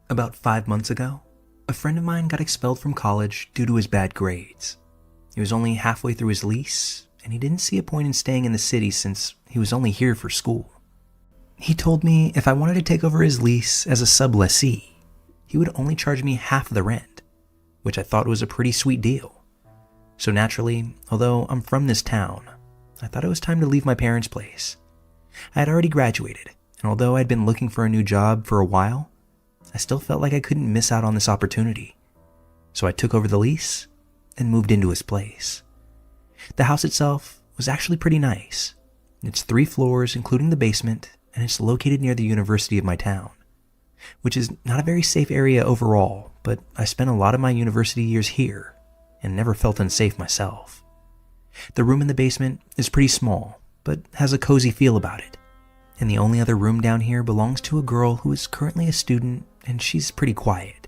About 5 months ago, a friend of mine got expelled from college due to his bad grades. He was only halfway through his lease, and he didn't see a point in staying in the city since he was only here for school. He told me if I wanted to take over his lease as a sublessee, he would only charge me half the rent, which I thought was a pretty sweet deal. So naturally, although I'm from this town, I thought it was time to leave my parents' place. I had already graduated, and although I'd been looking for a new job for a while, I still felt like I couldn't miss out on this opportunity. So I took over the lease and moved into his place. The house itself was actually pretty nice. It's 3 floors, including the basement, and it's located near the university of my town, which is not a very safe area overall, but I spent a lot of my university years here and never felt unsafe myself. The room in the basement is pretty small, but has a cozy feel about it. And the only other room down here belongs to a girl who is currently a student, and she's pretty quiet.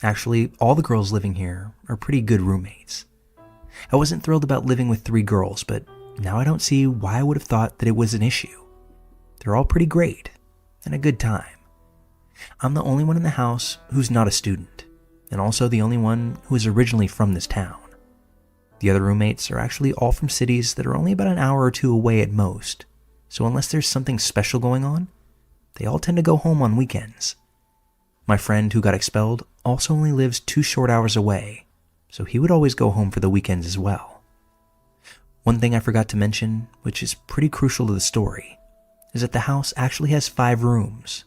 Actually, all the girls living here are pretty good roommates. I wasn't thrilled about living with 3 girls, but now I don't see why I would have thought that it was an issue. They're all pretty great, and a good time. I'm the only one in the house who's not a student, and also the only one who is originally from this town. The other roommates are actually all from cities that are only about an hour or 2 away at most, so unless there's something special going on, they all tend to go home on weekends. My friend who got expelled also only lives 2 short hours away, so he would always go home for the weekends as well. One thing I forgot to mention, which is pretty crucial to the story, is that the house actually has 5 rooms,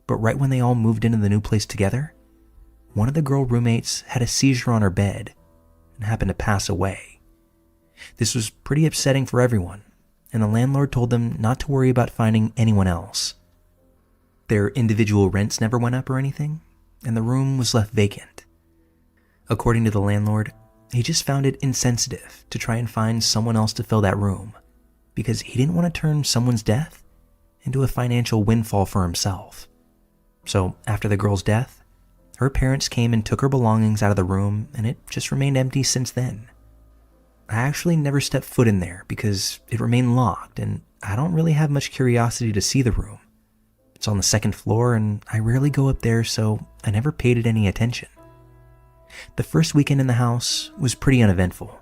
but right when they all moved into the new place together, one of the girl roommates had a seizure on her bed and happened to pass away. This was pretty upsetting for everyone, and the landlord told them not to worry about finding anyone else. Their individual rents never went up or anything, and the room was left vacant. According to the landlord, he just found it insensitive to try and find someone else to fill that room, because he didn't want to turn someone's death into a financial windfall for himself. So after the girl's death, her parents came and took her belongings out of the room, and it just remained empty since then. I actually never stepped foot in there because it remained locked, and I don't really have much curiosity to see the room. It's on the 2nd floor, and I rarely go up there, so I never paid it any attention. The first weekend in the house was pretty uneventful.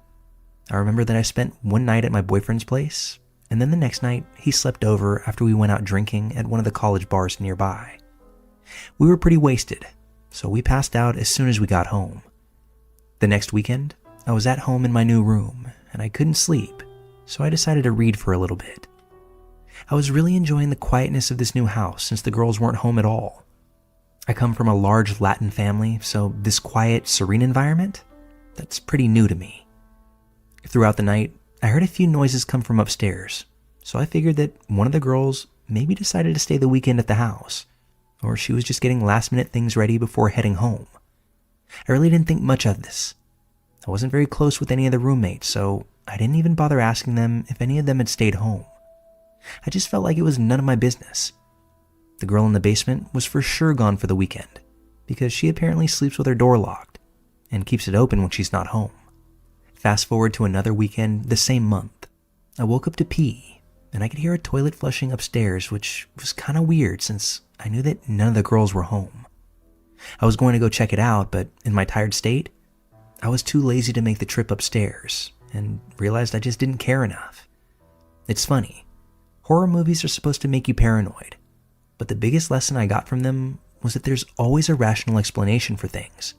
I remember that I spent one night at my boyfriend's place, and then the next night he slept over after we went out drinking at one of the college bars nearby. We were pretty wasted, so we passed out as soon as we got home. The next weekend, I was at home in my new room, and I couldn't sleep, so I decided to read for a little bit. I was really enjoying the quietness of this new house since the girls weren't home at all. I come from a large Latin family, so this quiet, serene environment, that's pretty new to me. Throughout the night, I heard a few noises come from upstairs, so I figured that one of the girls maybe decided to stay the weekend at the house, or she was just getting last-minute things ready before heading home. I really didn't think much of this. I wasn't very close with any of the roommates, so I didn't even bother asking them if any of them had stayed home. I just felt like it was none of my business. The girl in the basement was for sure gone for the weekend, because she apparently sleeps with her door locked and keeps it open when she's not home. Fast forward to another weekend the same month. I woke up to pee, and I could hear a toilet flushing upstairs, which was kind of weird since I knew that none of the girls were home. I was going to go check it out, but in my tired state, I was too lazy to make the trip upstairs and realized I just didn't care enough. It's funny. Horror movies are supposed to make you paranoid, but the biggest lesson I got from them was that there's always a rational explanation for things.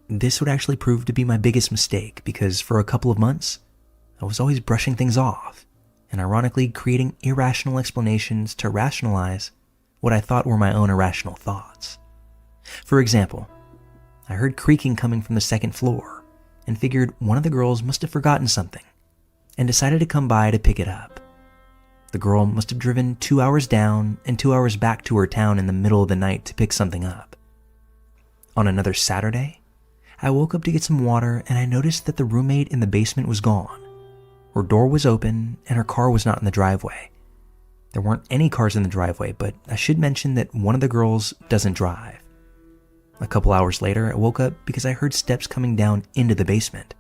This would actually prove to be my biggest mistake because for a couple of months, I was always brushing things off and ironically creating irrational explanations to rationalize what I thought were my own irrational thoughts. For example, I heard creaking coming from the 2nd floor and figured one of the girls must have forgotten something and decided to come by to pick it up. The girl must have driven 2 hours down and 2 hours back to her town in the middle of the night to pick something up. On another Saturday, I woke up to get some water and I noticed that the roommate in the basement was gone. Her door was open and her car was not in the driveway. There weren't any cars in the driveway, but I should mention that one of the girls doesn't drive. A couple hours later, I woke up because I heard steps coming down into the basement.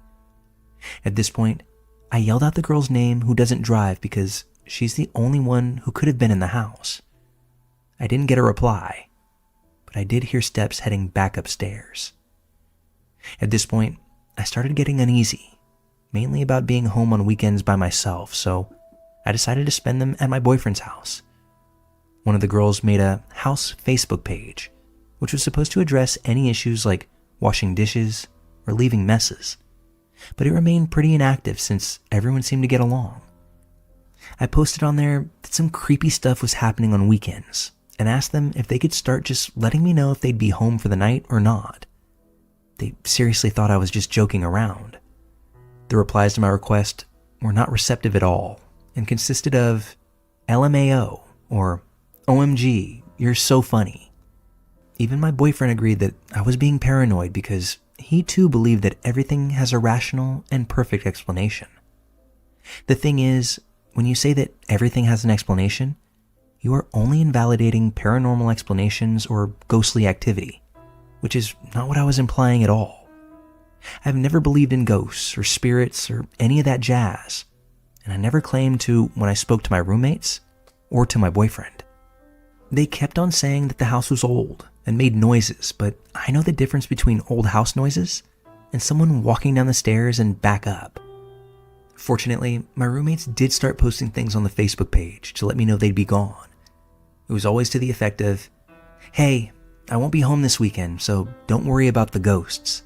At this point, I yelled out the girl's name who doesn't drive because she's the only one who could have been in the house. I didn't get a reply, but I did hear steps heading back upstairs. At this point, I started getting uneasy, mainly about being home on weekends by myself, so I decided to spend them at my boyfriend's house. One of the girls made a house Facebook page, which was supposed to address any issues like washing dishes or leaving messes, but it remained pretty inactive since everyone seemed to get along. I posted on there that some creepy stuff was happening on weekends and asked them if they could start just letting me know if they'd be home for the night or not. They seriously thought I was just joking around. The replies to my request were not receptive at all and consisted of LMAO or OMG, you're so funny. Even my boyfriend agreed that I was being paranoid because he too believed that everything has a rational and perfect explanation. The thing is, when you say that everything has an explanation, you are only invalidating paranormal explanations or ghostly activity, which is not what I was implying at all. I've never believed in ghosts or spirits or any of that jazz, and I never claimed to when I spoke to my roommates or to my boyfriend. They kept on saying that the house was old and made noises, but I know the difference between old house noises and someone walking down the stairs and back up. Fortunately, my roommates did start posting things on the Facebook page to let me know they'd be gone. It was always to the effect of, "Hey, I won't be home this weekend, so don't worry about the ghosts."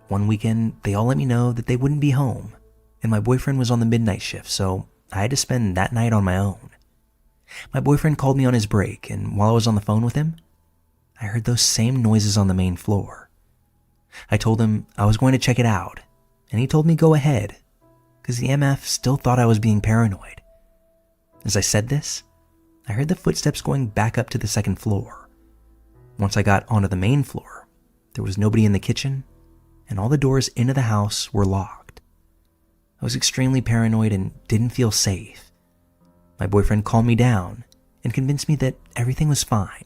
One weekend, they all let me know that they wouldn't be home, and my boyfriend was on the midnight shift, so I had to spend that night on my own. My boyfriend called me on his break, and while I was on the phone with him, I heard those same noises on the main floor. I told him I was going to check it out, and he told me go ahead, because the MF still thought I was being paranoid. As I said this, I heard the footsteps going back up to the second floor. Once I got onto the main floor, there was nobody in the kitchen, and all the doors into the house were locked. I was extremely paranoid and didn't feel safe. My boyfriend calmed me down and convinced me that everything was fine.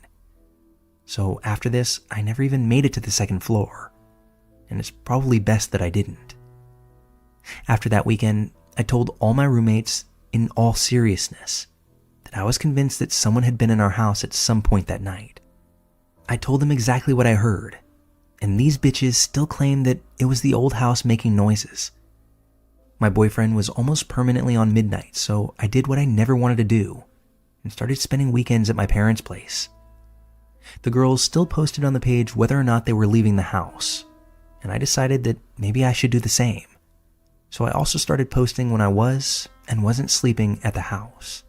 So after this, I never even made it to the second floor, and it's probably best that I didn't. After that weekend, I told all my roommates, in all seriousness, that I was convinced that someone had been in our house at some point that night. I told them exactly what I heard, and these bitches still claimed that it was the old house making noises. My boyfriend was almost permanently on midnight, so I did what I never wanted to do and started spending weekends at my parents' place. The girls still posted on the page whether or not they were leaving the house, and I decided that maybe I should do the same. So I also started posting when I was and wasn't sleeping at the house.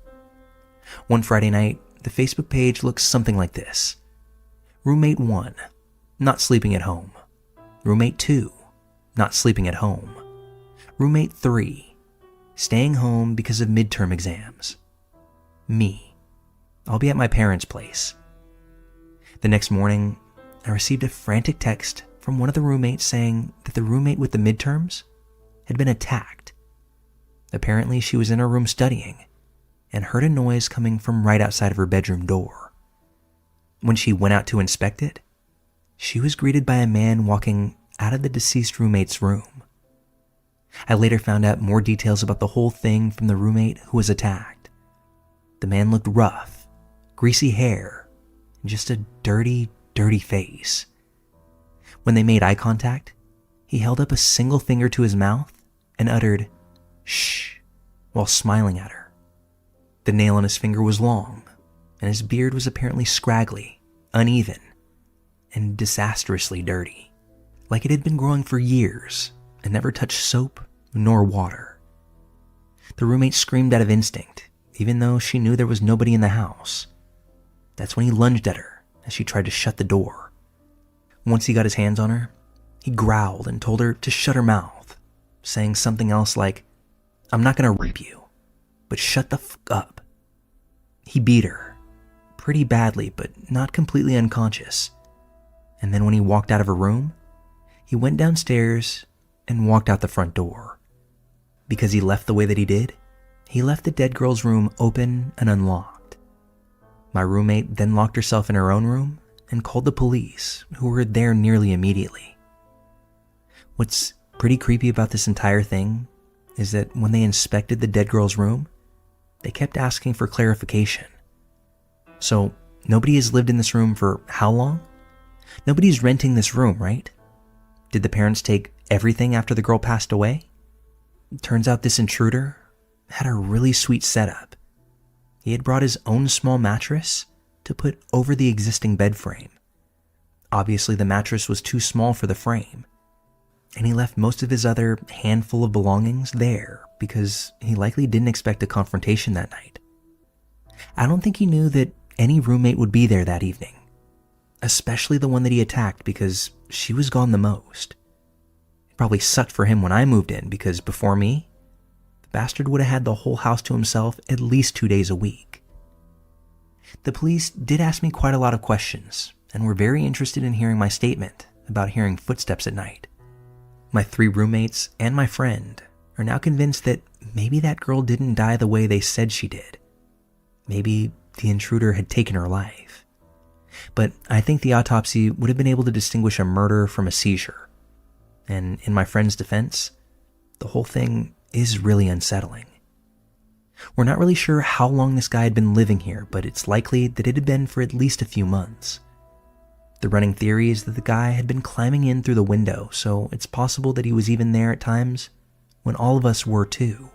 One Friday night, the Facebook page looks something like this. Roommate 1, not sleeping at home. Roommate 2, not sleeping at home. Roommate 3, staying home because of midterm exams. Me, I'll be at my parents' place. The next morning, I received a frantic text from one of the roommates saying that the roommate with the midterms had been attacked. Apparently, she was in her room studying and heard a noise coming from right outside of her bedroom door. When she went out to inspect it, she was greeted by a man walking out of the deceased roommate's room. I later found out more details about the whole thing from the roommate who was attacked. The man looked rough, greasy hair, and just a dirty, dirty face. When they made eye contact, he held up a single finger to his mouth and uttered, "Shh," while smiling at her. The nail on his finger was long, and his beard was apparently scraggly, uneven, and disastrously dirty, like it had been growing for years and never touched soap nor water. The roommate screamed out of instinct, even though she knew there was nobody in the house. That's when he lunged at her as she tried to shut the door. Once he got his hands on her, he growled and told her to shut her mouth, saying something else like, "I'm not gonna rape you, but shut the fuck up." He beat her, pretty badly but not completely unconscious. And then when he walked out of her room, he went downstairs and walked out the front door. Because he left the way that he did, he left the dead girl's room open and unlocked. My roommate then locked herself in her own room and called the police, who were there nearly immediately. What's pretty creepy about this entire thing is that when they inspected the dead girl's room, They kept asking for clarification. So, nobody has lived in this room for how long? Nobody's renting this room, right? Did the parents take everything after the girl passed away? Turns out this intruder had a really sweet setup. He had brought his own small mattress to put over the existing bed frame. Obviously, the mattress was too small for the frame, and he left most of his other handful of belongings there because he likely didn't expect a confrontation that night. I don't think he knew that any roommate would be there that evening, especially the one that he attacked because she was gone the most. It probably sucked for him when I moved in because before me, the bastard would have had the whole house to himself at least 2 days a week. The police did ask me quite a lot of questions and were very interested in hearing my statement about hearing footsteps at night. My 3 roommates and my friend are now convinced that maybe that girl didn't die the way they said she did. Maybe the intruder had taken her life. But I think the autopsy would have been able to distinguish a murder from a seizure. And in my friend's defense, the whole thing is really unsettling. We're not really sure how long this guy had been living here, but it's likely that it had been for at least a few months. The running theory is that the guy had been climbing in through the window, so it's possible that he was even there at times when all of us were too.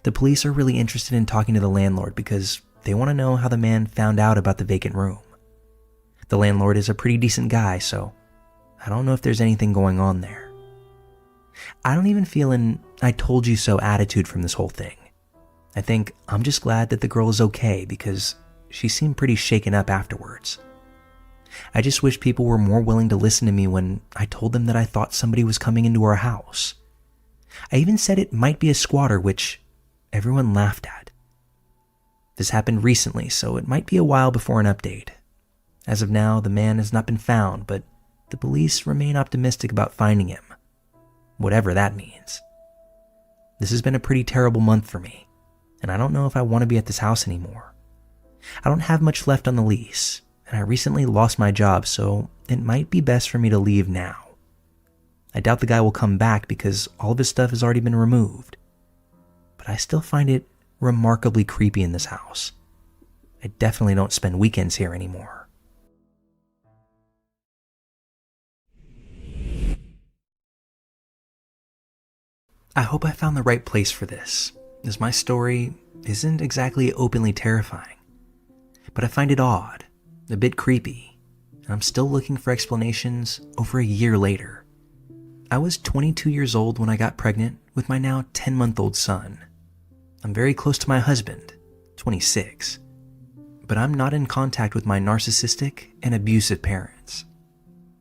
The police are really interested in talking to the landlord because they want to know how the man found out about the vacant room. The landlord is a pretty decent guy, so I don't know if there's anything going on there. I don't even feel an "I told you so" attitude from this whole thing. I think I'm just glad that the girl is okay because she seemed pretty shaken up afterwards. I just wish people were more willing to listen to me when I told them that I thought somebody was coming into our house. I even said it might be a squatter, which everyone laughed at. This happened recently, so it might be a while before an update. As of now, the man has not been found, but the police remain optimistic about finding him, whatever that means. This has been a pretty terrible month for me, and I don't know if I want to be at this house anymore. I don't have much left on the lease, and I recently lost my job, so it might be best for me to leave now. I doubt the guy will come back because all of his stuff has already been removed, but I still find it remarkably creepy in this house. I definitely don't spend weekends here anymore. I hope I found the right place for this, as my story isn't exactly openly terrifying, but I find it odd, a bit creepy, and I'm still looking for explanations over a year later. I was 22 years old when I got pregnant with my now 10-month-old son. I'm very close to my husband, 26, but I'm not in contact with my narcissistic and abusive parents.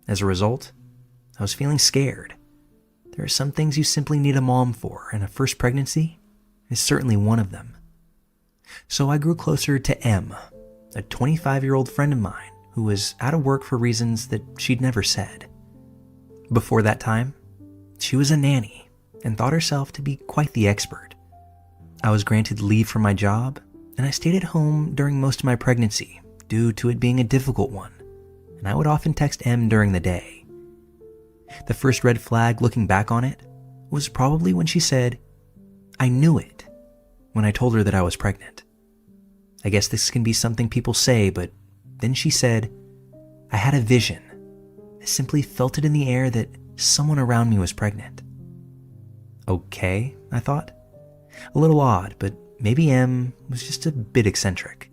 As a result, I was feeling scared. There are some things you simply need a mom for, and a first pregnancy is certainly one of them. So I grew closer to Em, a 25-year-old friend of mine who was out of work for reasons that she'd never said. Before that time, she was a nanny and thought herself to be quite the expert. I was granted leave from my job, and I stayed at home during most of my pregnancy due to it being a difficult one, and I would often text Em during the day. The first red flag looking back on it was probably when she said, "I knew it," when I told her that I was pregnant. I guess this can be something people say, but then she said, "I had a vision. I simply felt it in the air that someone around me was pregnant." Okay, I thought. A little odd, but maybe Em was just a bit eccentric.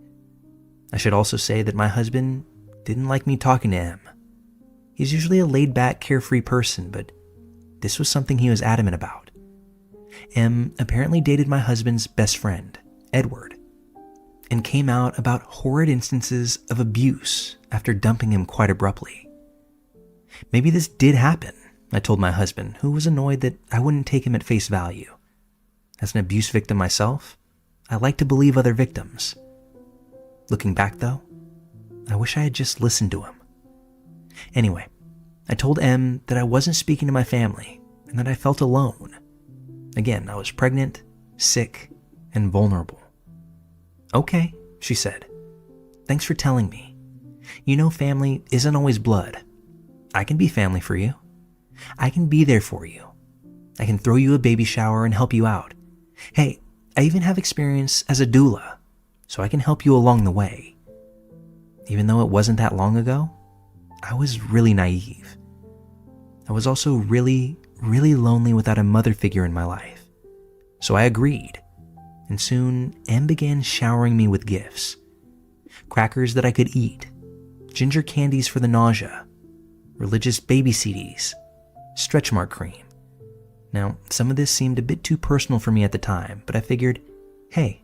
I should also say that my husband didn't like me talking to Em. He's usually a laid-back, carefree person, but this was something he was adamant about. Em apparently dated my husband's best friend, Edward, and came out about horrid instances of abuse after dumping him quite abruptly. Maybe this did happen, I told my husband, who was annoyed that I wouldn't take him at face value. As an abuse victim myself, I like to believe other victims. Looking back, though, I wish I had just listened to him. Anyway, I told Em that I wasn't speaking to my family and that I felt alone. Again, I was pregnant, sick, and vulnerable. "Okay," she said. "Thanks for telling me. You know, family isn't always blood. I can be family for you. I can be there for you. I can throw you a baby shower and help you out. Hey, I even have experience as a doula, so I can help you along the way. Even though it wasn't that long ago, I was really naive. I was also really lonely without a mother figure in my life. So I agreed, and soon Em began showering me with gifts. Crackers that I could eat, ginger candies for the nausea, religious baby CDs, stretch mark cream. Now, some of this seemed a bit too personal for me at the time, but I figured, hey,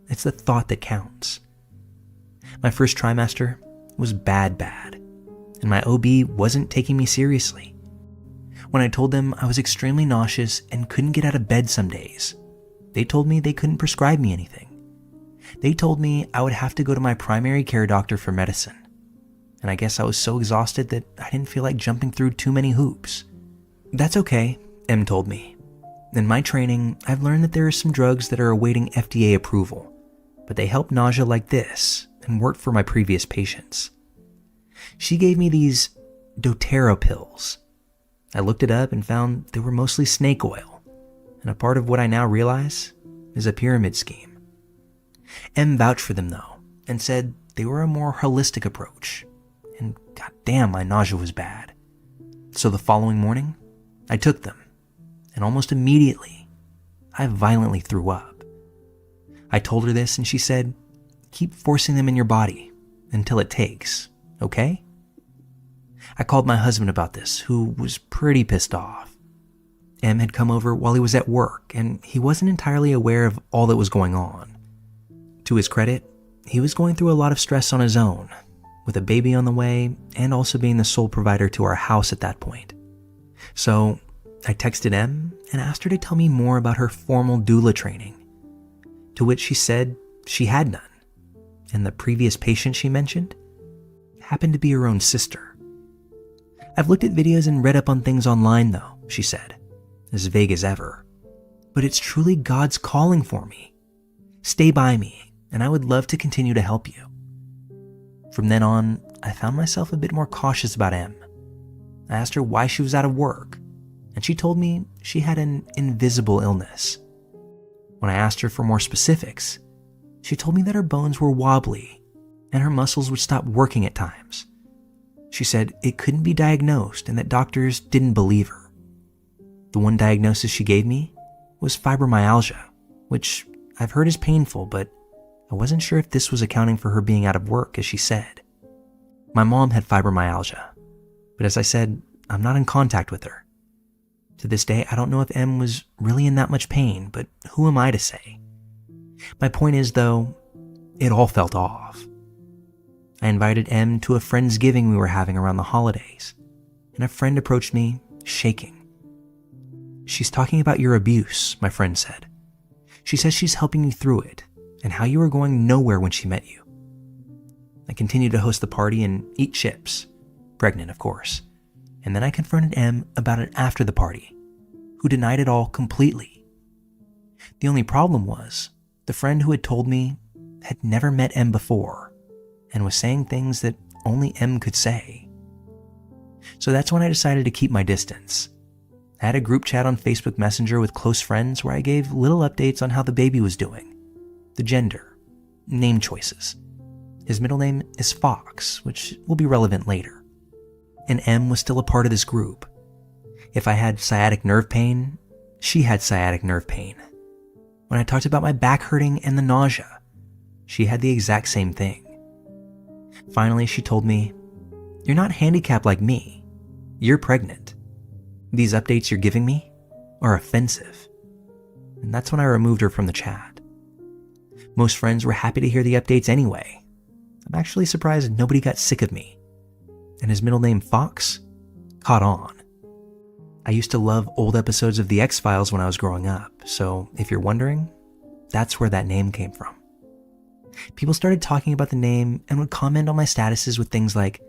it's the thought that counts. My first trimester was bad, and my OB wasn't taking me seriously. When I told them I was extremely nauseous and couldn't get out of bed some days, they told me they couldn't prescribe me anything. They told me I would have to go to my primary care doctor for medicine. And I guess I was so exhausted that I didn't feel like jumping through too many hoops. That's okay, Em told me. In my training, I've learned that there are some drugs that are awaiting FDA approval, but they help nausea like this and worked for my previous patients. She gave me these doTERRA pills. I looked it up and found they were mostly snake oil, and a part of what I now realize is a pyramid scheme. Em vouched for them though, and said they were a more holistic approach, and goddamn, my nausea was bad. So the following morning, I took them, and almost immediately, I violently threw up. I told her this, and she said, keep forcing them in your body until it takes, okay? I called my husband about this, who was pretty pissed off. Em had come over while he was at work, and he wasn't entirely aware of all that was going on. To his credit, he was going through a lot of stress on his own, with a baby on the way and also being the sole provider to our house at that point. So I texted Em and asked her to tell me more about her formal doula training, to which she said she had none, and the previous patient she mentioned happened to be her own sister. I've looked at videos and read up on things online though, she said, as vague as ever. But it's truly God's calling for me. Stay by me, and I would love to continue to help you. From then on, I found myself a bit more cautious about Em. I asked her why she was out of work, and she told me she had an invisible illness. When I asked her for more specifics, she told me that her bones were wobbly and her muscles would stop working at times. She said it couldn't be diagnosed and that doctors didn't believe her. The one diagnosis she gave me was fibromyalgia, which I've heard is painful, but I wasn't sure if this was accounting for her being out of work, as she said. My mom had fibromyalgia, but as I said, I'm not in contact with her. To this day, I don't know if Em was really in that much pain, but who am I to say? My point is, though, it all felt off. I invited Em to a Friendsgiving we were having around the holidays, and a friend approached me, shaking. She's talking about your abuse, my friend said. She says she's helping you through it, and how you were going nowhere when she met you. I continued to host the party and eat chips, pregnant of course, and then I confronted Em about it after the party, who denied it all completely. The only problem was, the friend who had told me had never met Em before, and was saying things that only Em could say. So that's when I decided to keep my distance. I had a group chat on Facebook Messenger with close friends where I gave little updates on how the baby was doing, the gender, name choices. His middle name is Fox, which will be relevant later. And Em was still a part of this group. If I had sciatic nerve pain, she had sciatic nerve pain. When I talked about my back hurting and the nausea, she had the exact same thing. Finally, she told me, "You're not handicapped like me. You're pregnant. These updates you're giving me are offensive." And that's when I removed her from the chat. Most friends were happy to hear the updates anyway. I'm actually surprised nobody got sick of me. And his middle name, Fox, caught on. I used to love old episodes of The X-Files when I was growing up, so if you're wondering, that's where that name came from. People started talking about the name and would comment on my statuses with things like,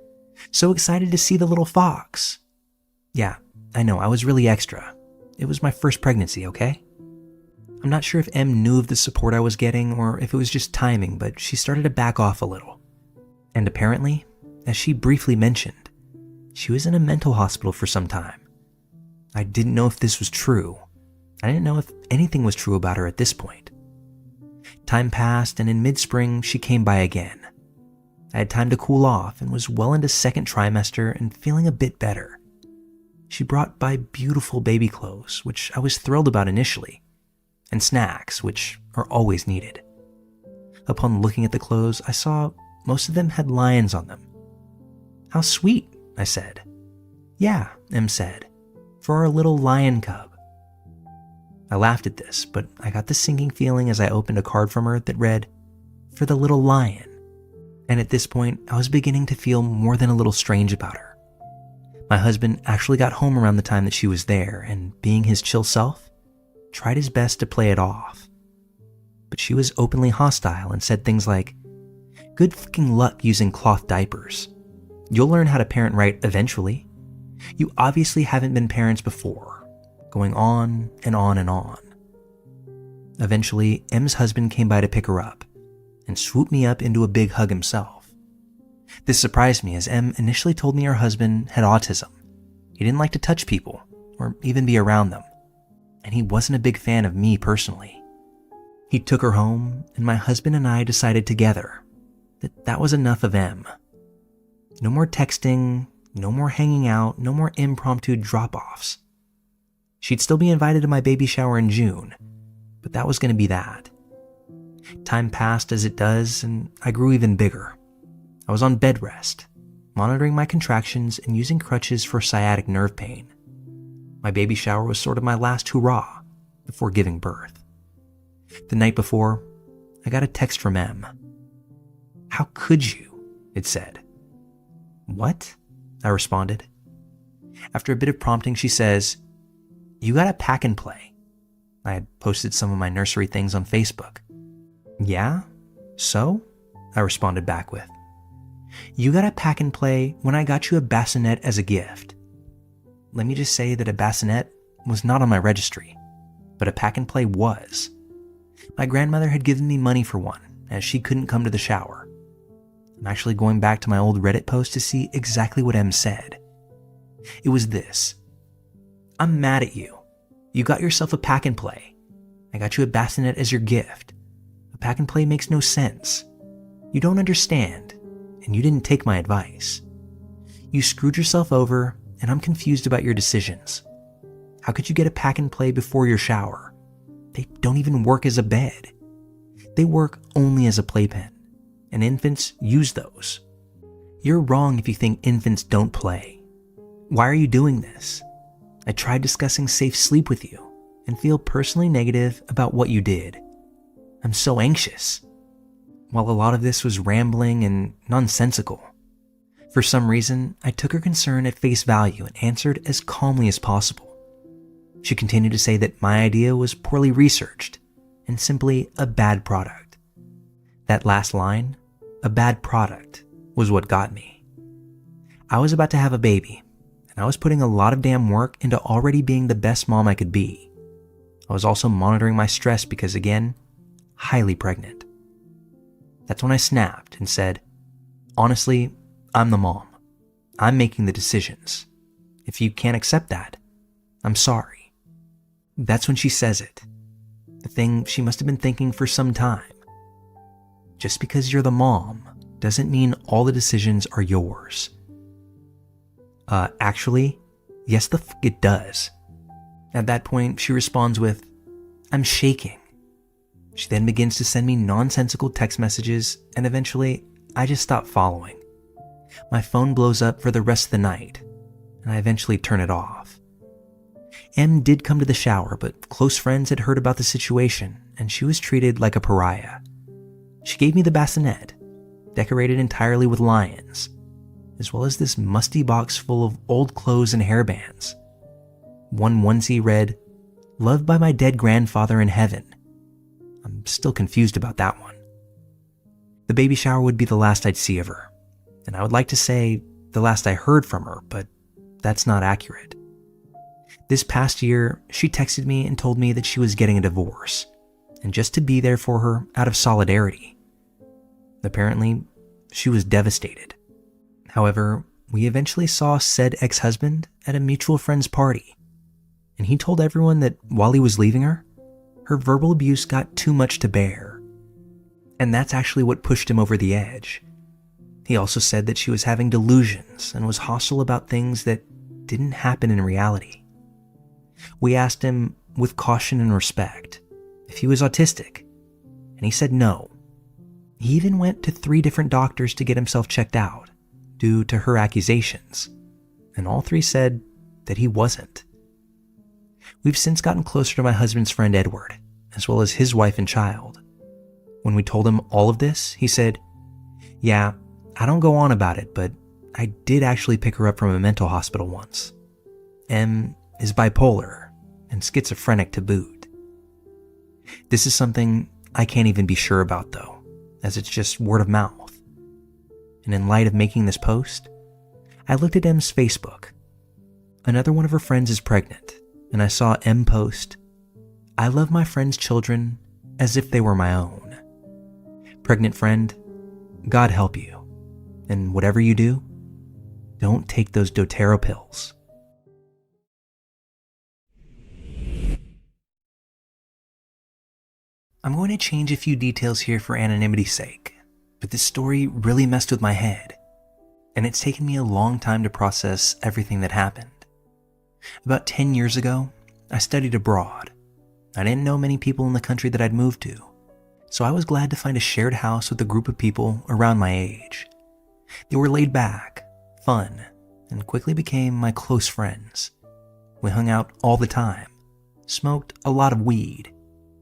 "So excited to see the little fox." Yeah, I know, I was really extra. It was my first pregnancy, okay? I'm not sure if Em knew of the support I was getting or if it was just timing, but she started to back off a little. And apparently, as she briefly mentioned, she was in a mental hospital for some time. I didn't know if this was true. I didn't know if anything was true about her at this point. Time passed, and in mid-spring, she came by again. I had time to cool off and was well into second trimester and feeling a bit better. She brought by beautiful baby clothes, which I was thrilled about initially, and snacks, which are always needed. Upon looking at the clothes, I saw most of them had lions on them. "How sweet," I said. "Yeah," Em said, "for our little lion cub." I laughed at this, but I got the sinking feeling as I opened a card from her that read, "For the little lion." And at this point, I was beginning to feel more than a little strange about her. My husband actually got home around the time that she was there, and being his chill self, tried his best to play it off. But she was openly hostile and said things like, "Good fucking luck using cloth diapers. You'll learn how to parent right eventually. You obviously haven't been parents before," going on and on and on. Eventually, Em's husband came by to pick her up and swooped me up into a big hug himself. This surprised me as Em initially told me her husband had autism. He didn't like to touch people or even be around them, and he wasn't a big fan of me personally. He took her home, and my husband and I decided together that that was enough of Em. No more texting, no more hanging out, no more impromptu drop-offs. She'd still be invited to my baby shower in June, but that was going to be that. Time passed as it does, and I grew even bigger. I was on bed rest, monitoring my contractions and using crutches for sciatic nerve pain. My baby shower was sort of my last hurrah before giving birth. The night before, I got a text from Em. "How could you?" it said. "What?" I responded. After a bit of prompting, she says, "You gotta pack and play." I had posted some of my nursery things on Facebook. "Yeah? So?" I responded back with, "You gotta pack and play when I got you a bassinet as a gift." Let me just say that a bassinet was not on my registry, but a pack and play was. My grandmother had given me money for one, as she couldn't come to the shower. I'm actually going back to my old Reddit post to see exactly what Em said. It was this: "I'm mad at you. You got yourself a pack and play. I got you a bassinet as your gift. A pack and play makes no sense. You don't understand, and you didn't take my advice. You screwed yourself over, and I'm confused about your decisions. How could you get a pack and play before your shower? They don't even work as a bed. They work only as a playpen, and infants use those. You're wrong if you think infants don't play. Why are you doing this? I tried discussing safe sleep with you and feel personally negative about what you did. I'm so anxious." While a lot of this was rambling and nonsensical, for some reason, I took her concern at face value and answered as calmly as possible. She continued to say that my idea was poorly researched and simply a bad product. That last line, "a bad product," was what got me. I was about to have a baby, and I was putting a lot of damn work into already being the best mom I could be. I was also monitoring my stress because, again, highly pregnant. That's when I snapped and said, "Honestly, I'm the mom. I'm making the decisions. If you can't accept that, I'm sorry." That's when she says it. The thing she must have been thinking for some time. Just because you're the mom doesn't mean all the decisions are yours. Actually, yes the f*** it does. At that point, she responds with, "I'm shaking." She then begins to send me nonsensical text messages, and eventually, I just stop following. My phone blows up for the rest of the night, and I eventually turn it off. Em did come to the shower, but close friends had heard about the situation, and she was treated like a pariah. She gave me the bassinet, decorated entirely with lions, as well as this musty box full of old clothes and hairbands. One onesie read, "Loved by my dead grandfather in heaven." I'm still confused about that one. The baby shower would be the last I'd see of her, and I would like to say the last I heard from her, but that's not accurate. This past year, she texted me and told me that she was getting a divorce, and just to be there for her out of solidarity. Apparently, she was devastated. However, we eventually saw said ex-husband at a mutual friend's party, and he told everyone that while he was leaving her, her verbal abuse got too much to bear, And that's actually what pushed him over the edge. He also said that she was having delusions and was hostile about things that didn't happen in reality. We asked him, with caution and respect, if he was autistic, and he said no. He even went to 3 different doctors to get himself checked out due to her accusations, and all 3 said that he wasn't. We've since gotten closer to my husband's friend Edward, as well as his wife and child. When we told him all of this, he said, "Yeah, I don't go on about it, but I did actually pick her up from a mental hospital once. M is bipolar and schizophrenic to boot." This is something I can't even be sure about though, as it's just word of mouth. And in light of making this post, I looked at M's Facebook. Another one of her friends is pregnant, and I saw M post, "I love my friend's children as if they were my own." Pregnant friend, God help you. And whatever you do, don't take those doTERRA pills. I'm going to change a few details here for anonymity's sake, but this story really messed with my head, and it's taken me a long time to process everything that happened. About 10 years ago, I studied abroad. I didn't know many people in the country that I'd moved to, so I was glad to find a shared house with a group of people around my age. They were laid back, fun, and quickly became my close friends. We hung out all the time, smoked a lot of weed,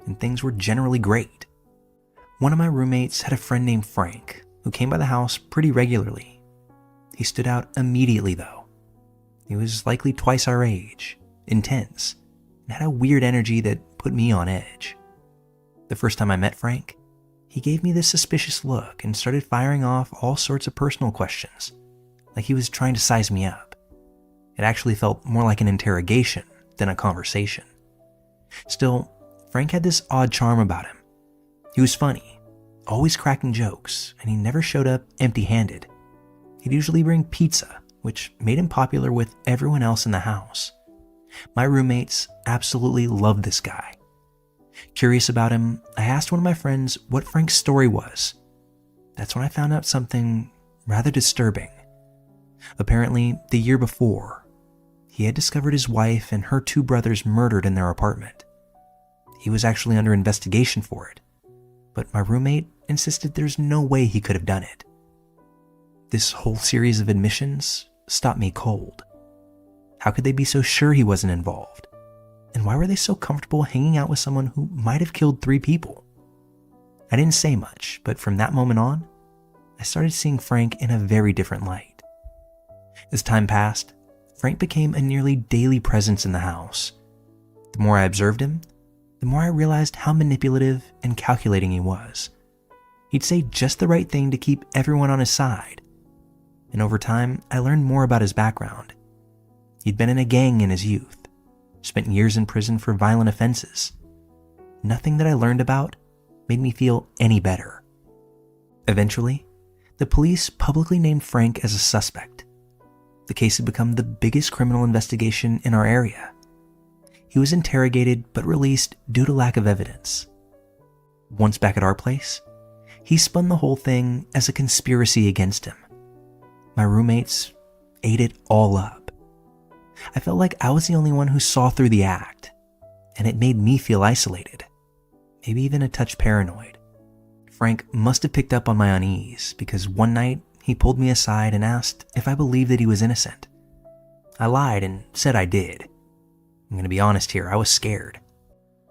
and things were generally great. One of my roommates had a friend named Frank, who came by the house pretty regularly. He stood out immediately though. He was likely twice our age, intense, and had a weird energy that put me on edge. The first time I met Frank, he gave me this suspicious look and started firing off all sorts of personal questions, like he was trying to size me up. It actually felt more like an interrogation than a conversation. Still, Frank had this odd charm about him. He was funny, always cracking jokes, and he never showed up empty-handed. He'd usually bring pizza, which made him popular with everyone else in the house. My roommates absolutely loved this guy. Curious about him, I asked one of my friends what Frank's story was. That's when I found out something rather disturbing. Apparently, the year before, he had discovered his wife and her 2 brothers murdered in their apartment. He was actually under investigation for it, but my roommate insisted there's no way he could have done it. This whole series of admissions stopped me cold. How could they be so sure he wasn't involved? And why were they so comfortable hanging out with someone who might have killed 3 people? I didn't say much, but from that moment on, I started seeing Frank in a very different light. As time passed, Frank became a nearly daily presence in the house. The more I observed him, the more I realized how manipulative and calculating he was. He'd say just the right thing to keep everyone on his side. And over time, I learned more about his background. He'd been in a gang in his youth, spent years in prison for violent offenses. Nothing that I learned about made me feel any better. Eventually, the police publicly named Frank as a suspect. The case had become the biggest criminal investigation in our area. He was interrogated but released due to lack of evidence. Once back at our place, he spun the whole thing as a conspiracy against him. My roommates ate it all up. I felt like I was the only one who saw through the act, and it made me feel isolated, maybe even a touch paranoid. Frank must have picked up on my unease because one night he pulled me aside and asked if I believed that he was innocent. I lied and said I did. I'm going to be honest here, I was scared.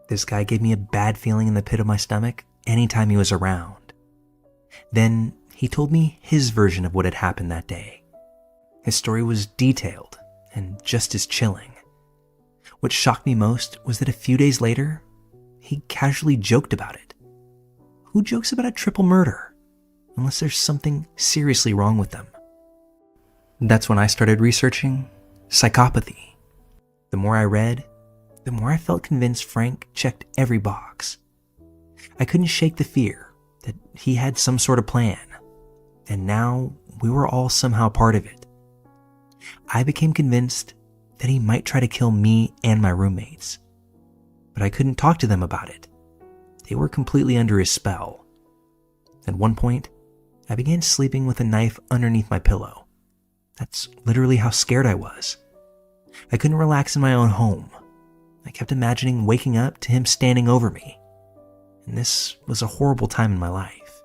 This guy gave me a bad feeling in the pit of my stomach anytime he was around. Then he told me his version of what had happened that day. His story was detailed and just as chilling. What shocked me most was that a few days later, he casually joked about it. Who jokes about a triple murder unless there's something seriously wrong with them? That's when I started researching psychopathy. The more I read, the more I felt convinced Frank checked every box. I couldn't shake the fear that he had some sort of plan, and now we were all somehow part of it. I became convinced that he might try to kill me and my roommates, but I couldn't talk to them about it. They were completely under his spell. At one point, I began sleeping with a knife underneath my pillow. That's literally how scared I was. I couldn't relax in my own home. I kept imagining waking up to him standing over me. And this was a horrible time in my life.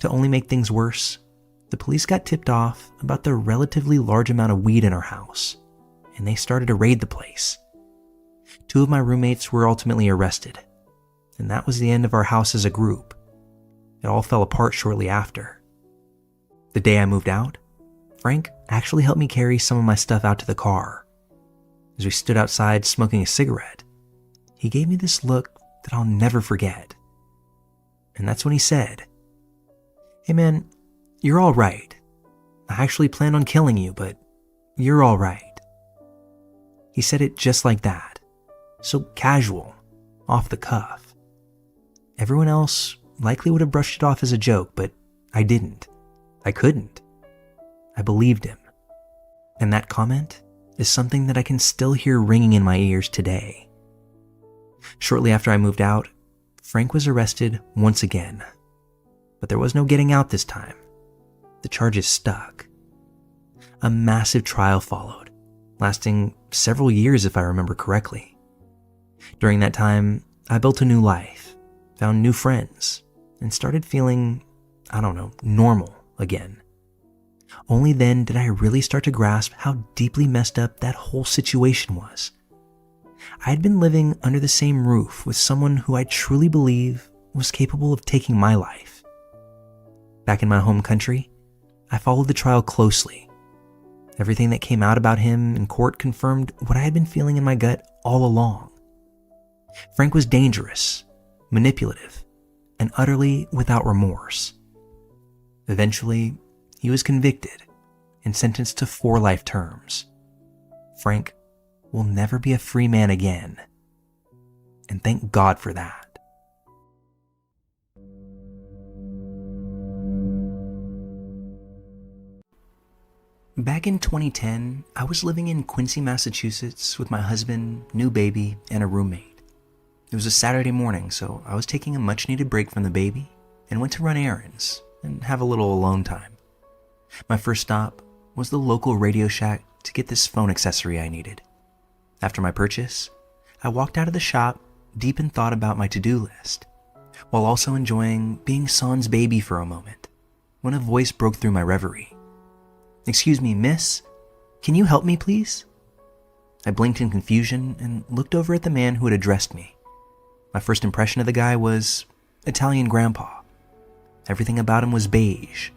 To only make things worse, the police got tipped off about the relatively large amount of weed in our house, and they started to raid the place. 2 of my roommates were ultimately arrested, and that was the end of our house as a group. It all fell apart shortly after. The day I moved out, Frank actually helped me carry some of my stuff out to the car. As we stood outside smoking a cigarette, he gave me this look that I'll never forget. And that's when he said, "Hey man, you're all right. I actually planned on killing you, but you're all right." He said it just like that, so casual, off the cuff. Everyone else likely would have brushed it off as a joke, but I didn't. I couldn't. I believed him. And that comment is something that I can still hear ringing in my ears today. Shortly after I moved out, Frank was arrested once again. But there was no getting out this time. The charges stuck. A massive trial followed, lasting several years if I remember correctly. During that time, I built a new life, found new friends, and started feeling, normal again. Only then did I really start to grasp how deeply messed up that whole situation was. I had been living under the same roof with someone who I truly believe was capable of taking my life. Back in my home country, I followed the trial closely. Everything that came out about him in court confirmed what I had been feeling in my gut all along. Frank was dangerous, manipulative, and utterly without remorse. Eventually, he was convicted and sentenced to 4 life terms. Frank will never be a free man again. And thank God for that. Back in 2010, I was living in Quincy, Massachusetts with my husband, new baby, and a roommate. It was a Saturday morning, so I was taking a much-needed break from the baby and went to run errands and have a little alone time. My first stop was the local Radio Shack to get this phone accessory I needed. After my purchase, I walked out of the shop deep in thought about my to-do list, while also enjoying being sans baby for a moment, when a voice broke through my reverie. "Excuse me, miss? Can you help me, please?" I blinked in confusion and looked over at the man who had addressed me. My first impression of the guy was Italian grandpa. Everything about him was beige,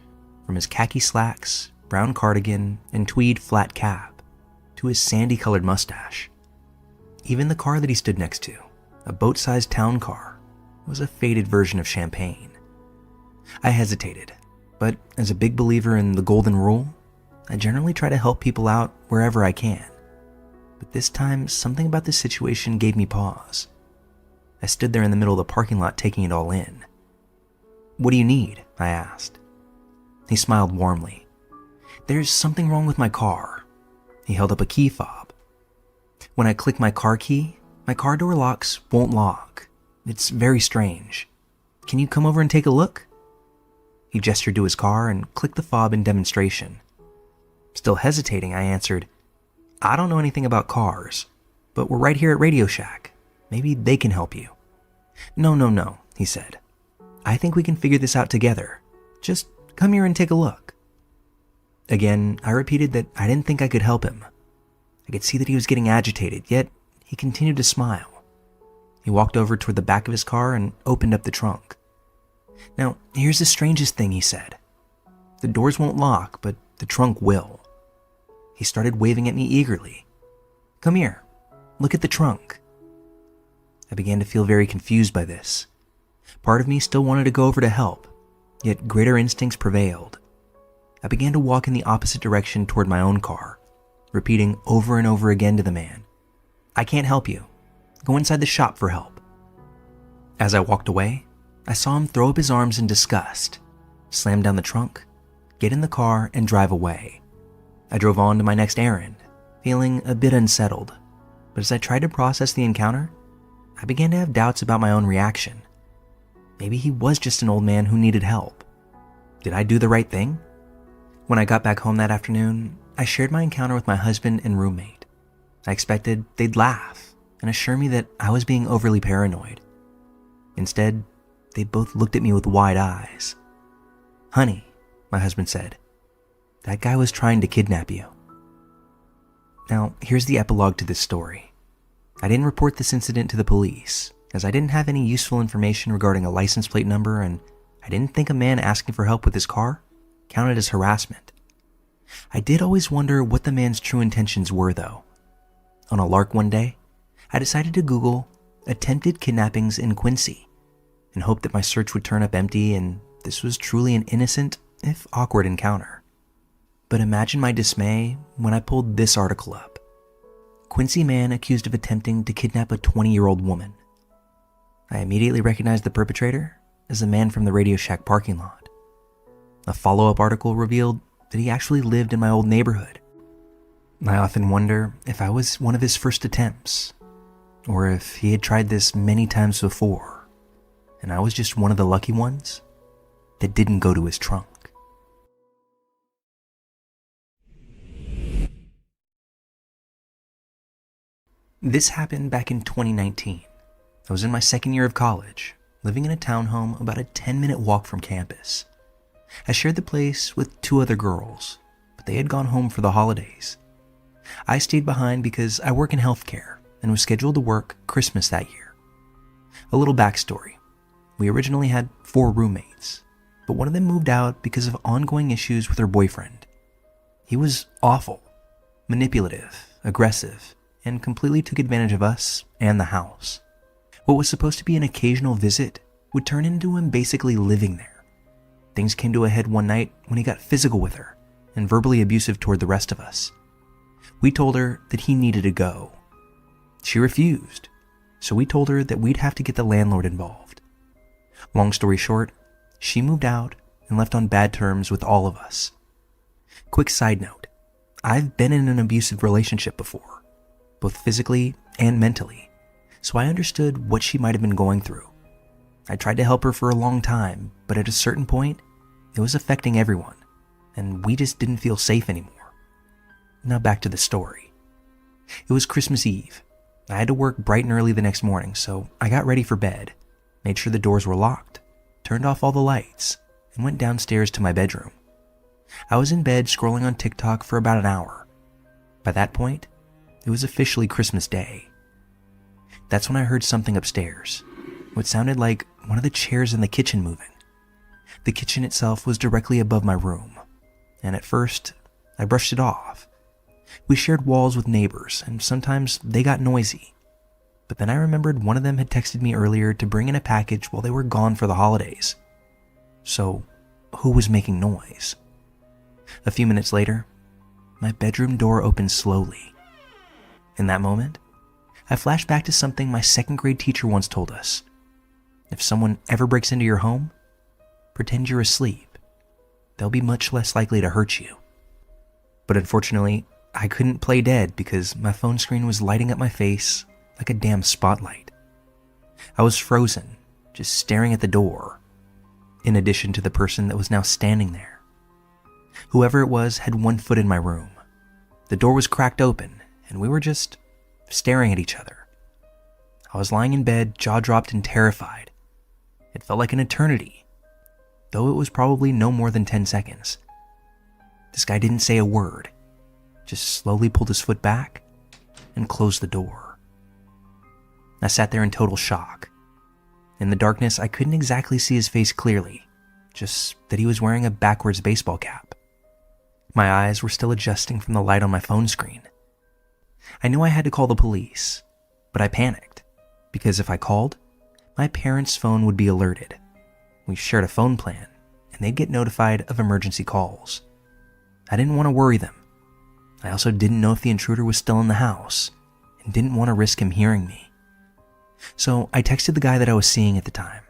from his khaki slacks, brown cardigan, and tweed flat cap, to his sandy-colored mustache. Even the car that he stood next to, a boat-sized town car, was a faded version of champagne. I hesitated, but as a big believer in the golden rule, I generally try to help people out wherever I can. But this time, something about the situation gave me pause. I stood there in the middle of the parking lot taking it all in. "What do you need?" I asked. He smiled warmly. "There's something wrong with my car." He held up a key fob. "When I click my car key, my car door locks won't lock. It's very strange. Can you come over and take a look?" He gestured to his car and clicked the fob in demonstration. Still hesitating, I answered, "I don't know anything about cars, but we're right here at Radio Shack. Maybe they can help you." No, he said. "I think we can figure this out together. Just come here and take a look." Again, I repeated that I didn't think I could help him. I could see that he was getting agitated, yet he continued to smile. He walked over toward the back of his car and opened up the trunk. "Now, here's the strangest thing," he said. "The doors won't lock, but the trunk will." He started waving at me eagerly. "Come here, look at the trunk." I began to feel very confused by this. Part of me still wanted to go over to help, yet greater instincts prevailed. I began to walk in the opposite direction toward my own car, repeating over and over again to the man, "I can't help you. Go inside the shop for help." As I walked away, I saw him throw up his arms in disgust, slam down the trunk, get in the car, and drive away. I drove on to my next errand, feeling a bit unsettled, but as I tried to process the encounter, I began to have doubts about my own reaction. Maybe he was just an old man who needed help. Did I do the right thing? When I got back home that afternoon, I shared my encounter with my husband and roommate. I expected they'd laugh and assure me that I was being overly paranoid. Instead, they both looked at me with wide eyes. "Honey," my husband said, "that guy was trying to kidnap you." Now, here's the epilogue to this story. I didn't report this incident to the police, as I didn't have any useful information regarding a license plate number, and I didn't think a man asking for help with his car counted as harassment. I did always wonder what the man's true intentions were, though. On a lark one day, I decided to Google attempted kidnappings in Quincy and hoped that my search would turn up empty and this was truly an innocent, if awkward, encounter. But imagine my dismay when I pulled this article up. Quincy man accused of attempting to kidnap a 20-year-old woman. I immediately recognized the perpetrator as a man from the Radio Shack parking lot. A follow-up article revealed that he actually lived in my old neighborhood. I often wonder if I was one of his first attempts, or if he had tried this many times before, and I was just one of the lucky ones that didn't go to his trunk. This happened back in 2019. I was in my second year of college, living in a townhome about a 10-minute walk from campus. I shared the place with 2 other girls, but they had gone home for the holidays. I stayed behind because I work in healthcare and was scheduled to work Christmas that year. A little backstory. We originally had 4 roommates, but one of them moved out because of ongoing issues with her boyfriend. He was awful, manipulative, aggressive, and completely took advantage of us and the house. What was supposed to be an occasional visit would turn into him basically living there. Things came to a head one night when he got physical with her and verbally abusive toward the rest of us. We told her that he needed to go. She refused, so we told her that we'd have to get the landlord involved. Long story short, she moved out and left on bad terms with all of us. Quick side note, I've been in an abusive relationship before, both physically and mentally, so I understood what she might have been going through. I tried to help her for a long time, but at a certain point, it was affecting everyone, and we just didn't feel safe anymore. Now back to the story. It was Christmas Eve. I had to work bright and early the next morning, so I got ready for bed, made sure the doors were locked, turned off all the lights, and went downstairs to my bedroom. I was in bed scrolling on TikTok for about an hour. By that point, it was officially Christmas Day. That's when I heard something upstairs, what sounded like one of the chairs in the kitchen moving. The kitchen itself was directly above my room, and at first, I brushed it off. We shared walls with neighbors, and sometimes they got noisy. But then I remembered one of them had texted me earlier to bring in a package while they were gone for the holidays. So, who was making noise? A few minutes later, my bedroom door opened slowly. In that moment, I flashed back to something my second grade teacher once told us. If someone ever breaks into your home, pretend you're asleep. They'll be much less likely to hurt you. But unfortunately, I couldn't play dead because my phone screen was lighting up my face like a damn spotlight. I was frozen, just staring at the door, in addition to the person that was now standing there. Whoever it was had one foot in my room. The door was cracked open, and we were just staring at each other. I was lying in bed, jaw dropped and terrified. It felt like an eternity, though it was probably no more than 10 seconds. This guy didn't say a word, just slowly pulled his foot back and closed the door. I sat there in total shock. In the darkness, I couldn't exactly see his face clearly, just that he was wearing a backwards baseball cap. My eyes were still adjusting from the light on my phone screen. I knew I had to call the police, but I panicked, because if I called, my parents' phone would be alerted. We shared a phone plan, and they'd get notified of emergency calls. I didn't want to worry them. I also didn't know if the intruder was still in the house, and didn't want to risk him hearing me. So I texted the guy that I was seeing at the time.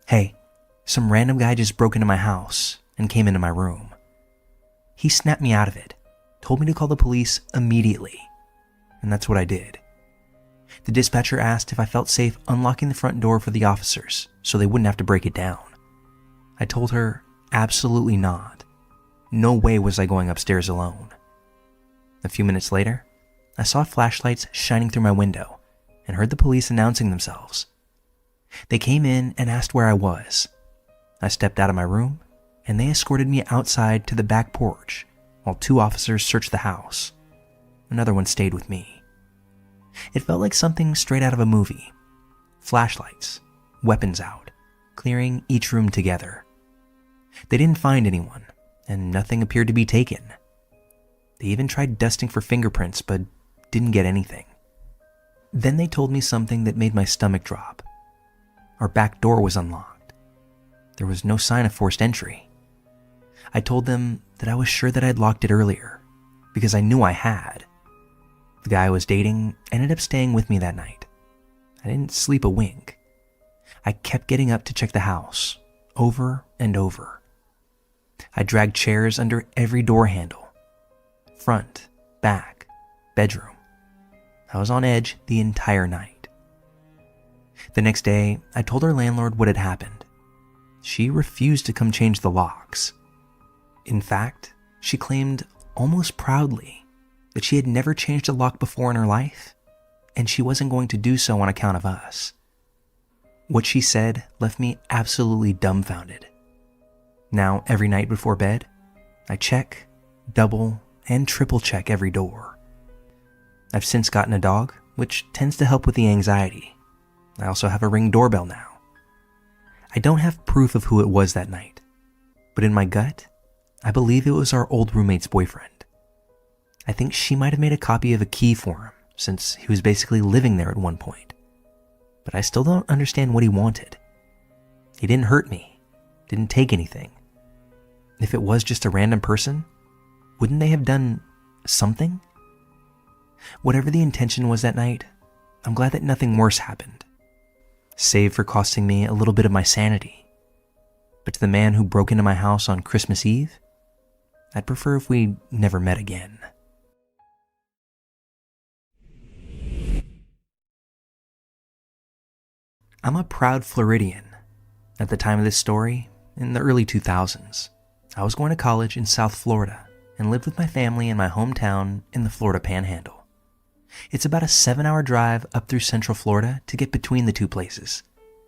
"Hey, some random guy just broke into my house and came into my room." He snapped me out of it, told me to call the police immediately, and that's what I did. The dispatcher asked if I felt safe unlocking the front door for the officers so they wouldn't have to break it down. I told her absolutely not. No way was I going upstairs alone. A few minutes later, I saw flashlights shining through my window and heard the police announcing themselves. They came in and asked where I was. I stepped out of my room and they escorted me outside to the back porch while 2 officers searched the house. Another one stayed with me. It felt like something straight out of a movie. Flashlights, weapons out, clearing each room together. They didn't find anyone, and nothing appeared to be taken. They even tried dusting for fingerprints, but didn't get anything. Then they told me something that made my stomach drop. Our back door was unlocked. There was no sign of forced entry. I told them that I was sure that I'd locked it earlier, because I knew I had. The guy I was dating ended up staying with me that night. I didn't sleep a wink. I kept getting up to check the house, over and over. I dragged chairs under every door handle. Front, back, bedroom. I was on edge the entire night. The next day, I told our landlord what had happened. She refused to come change the locks. In fact, she claimed almost proudly that she had never changed a lock before in her life, and she wasn't going to do so on account of us. What she said left me absolutely dumbfounded. Now, every night before bed, I check, double, and triple check every door. I've since gotten a dog, which tends to help with the anxiety. I also have a Ring doorbell now. I don't have proof of who it was that night, but in my gut, I believe it was our old roommate's boyfriend. I think she might have made a copy of a key for him, since he was basically living there at one point. But I still don't understand what he wanted. He didn't hurt me, didn't take anything. If it was just a random person, wouldn't they have done something? Whatever the intention was that night, I'm glad that nothing worse happened, save for costing me a little bit of my sanity. But to the man who broke into my house on Christmas Eve, I'd prefer if we never met again. I'm a proud Floridian. At the time of this story, in the early 2000s, I was going to college in South Florida and lived with my family in my hometown in the Florida Panhandle. It's about a 7-hour drive up through Central Florida to get between the two places,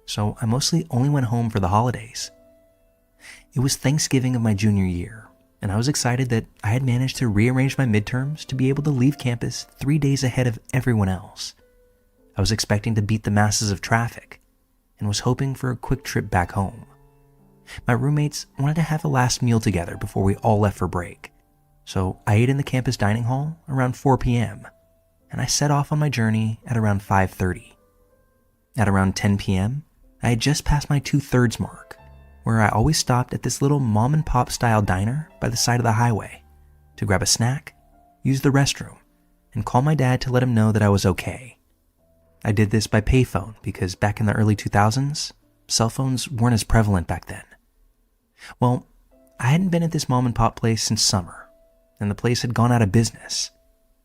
so I mostly only went home for the holidays. It was Thanksgiving of my junior year, and I was excited that I had managed to rearrange my midterms to be able to leave campus 3 days ahead of everyone else. I was expecting to beat the masses of traffic and was hoping for a quick trip back home. My roommates wanted to have a last meal together before we all left for break, so I ate in the campus dining hall around 4 p.m., and I set off on my journey at around 5:30. At around 10 p.m., I had just passed my 2/3 mark, where I always stopped at this little mom-and-pop style diner by the side of the highway to grab a snack, use the restroom, and call my dad to let him know that I was okay. I did this by payphone because back in the early 2000s, cell phones weren't as prevalent back then. Well, I hadn't been at this mom-and-pop place since summer, and the place had gone out of business.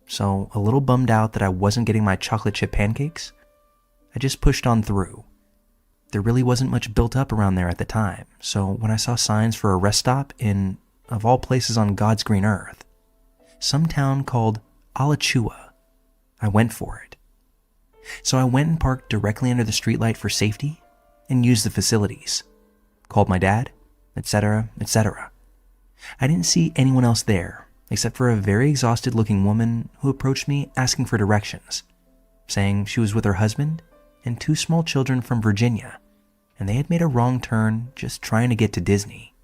So, a little bummed out that I wasn't getting my chocolate chip pancakes, I just pushed on through. There really wasn't much built up around there at the time, so when I saw signs for a rest stop in, of all places on God's green earth, some town called Alachua, I went for it. So I went and parked directly under the streetlight for safety and used the facilities. Called my dad, etc., etc. I didn't see anyone else there, except for a very exhausted looking woman who approached me asking for directions, saying she was with her husband and 2 small children from Virginia, and they had made a wrong turn just trying to get to Disney.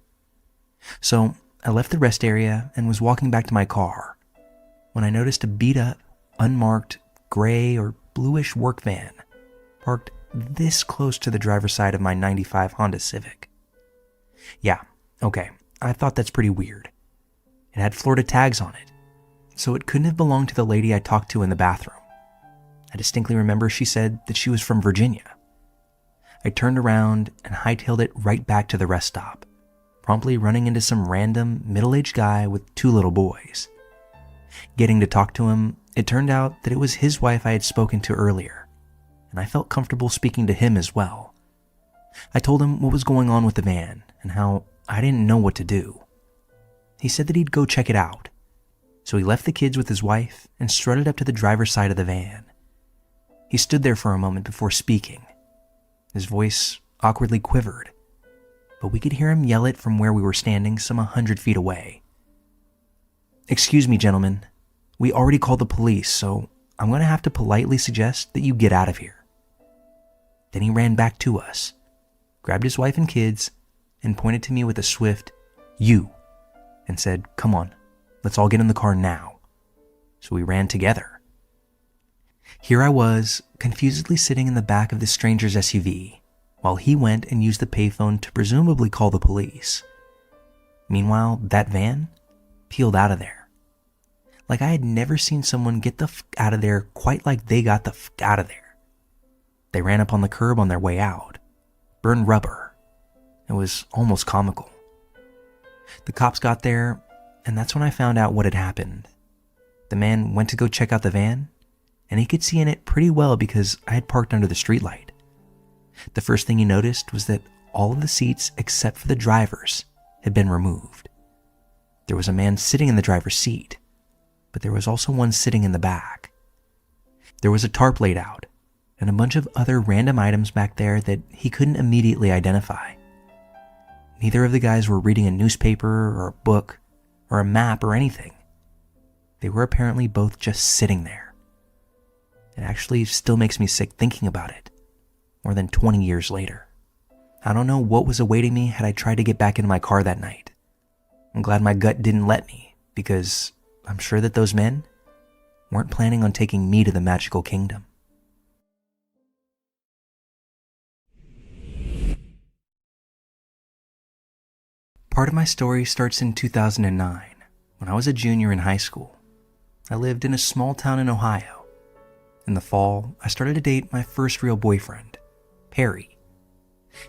So I left the rest area and was walking back to my car when I noticed a beat up, unmarked, gray or bluish work van parked this close to the driver's side of my 95 Honda Civic. Yeah, okay, I thought that's pretty weird. It had Florida tags on it, so it couldn't have belonged to the lady I talked to in the bathroom. I distinctly remember she said that she was from Virginia. I turned around and hightailed it right back to the rest stop, promptly running into some random middle-aged guy with 2 little boys. Getting to talk to him, it turned out that it was his wife I had spoken to earlier, and I felt comfortable speaking to him as well. I told him what was going on with the van and how I didn't know what to do. He said that he'd go check it out, so he left the kids with his wife and strutted up to the driver's side of the van. He stood there for a moment before speaking. His voice awkwardly quivered, but we could hear him yell it from where we were standing some 100 feet away. "Excuse me, gentlemen. We already called the police, so I'm going to have to politely suggest that you get out of here." Then he ran back to us, grabbed his wife and kids, and pointed to me with a swift, "You," and said, "Come on, let's all get in the car now." So we ran together. Here I was, confusedly sitting in the back of the stranger's SUV, while he went and used the payphone to presumably call the police. Meanwhile, that van peeled out of there. Like I had never seen someone get the f out of there quite like they got the f out of there. They ran up on the curb on their way out, burned rubber. It was almost comical. The cops got there, and that's when I found out what had happened. The man went to go check out the van, and he could see in it pretty well because I had parked under the streetlight. The first thing he noticed was that all of the seats except for the driver's had been removed. There was a man sitting in the driver's seat, but there was also one sitting in the back. There was a tarp laid out, and a bunch of other random items back there that he couldn't immediately identify. Neither of the guys were reading a newspaper or a book or a map or anything. They were apparently both just sitting there. It actually still makes me sick thinking about it, more than 20 years later. I don't know what was awaiting me had I tried to get back into my car that night. I'm glad my gut didn't let me, because I'm sure that those men weren't planning on taking me to the magical kingdom. Part of my story starts in 2009, when I was a junior in high school. I lived in a small town in Ohio. In the fall, I started to date my first real boyfriend, Perry.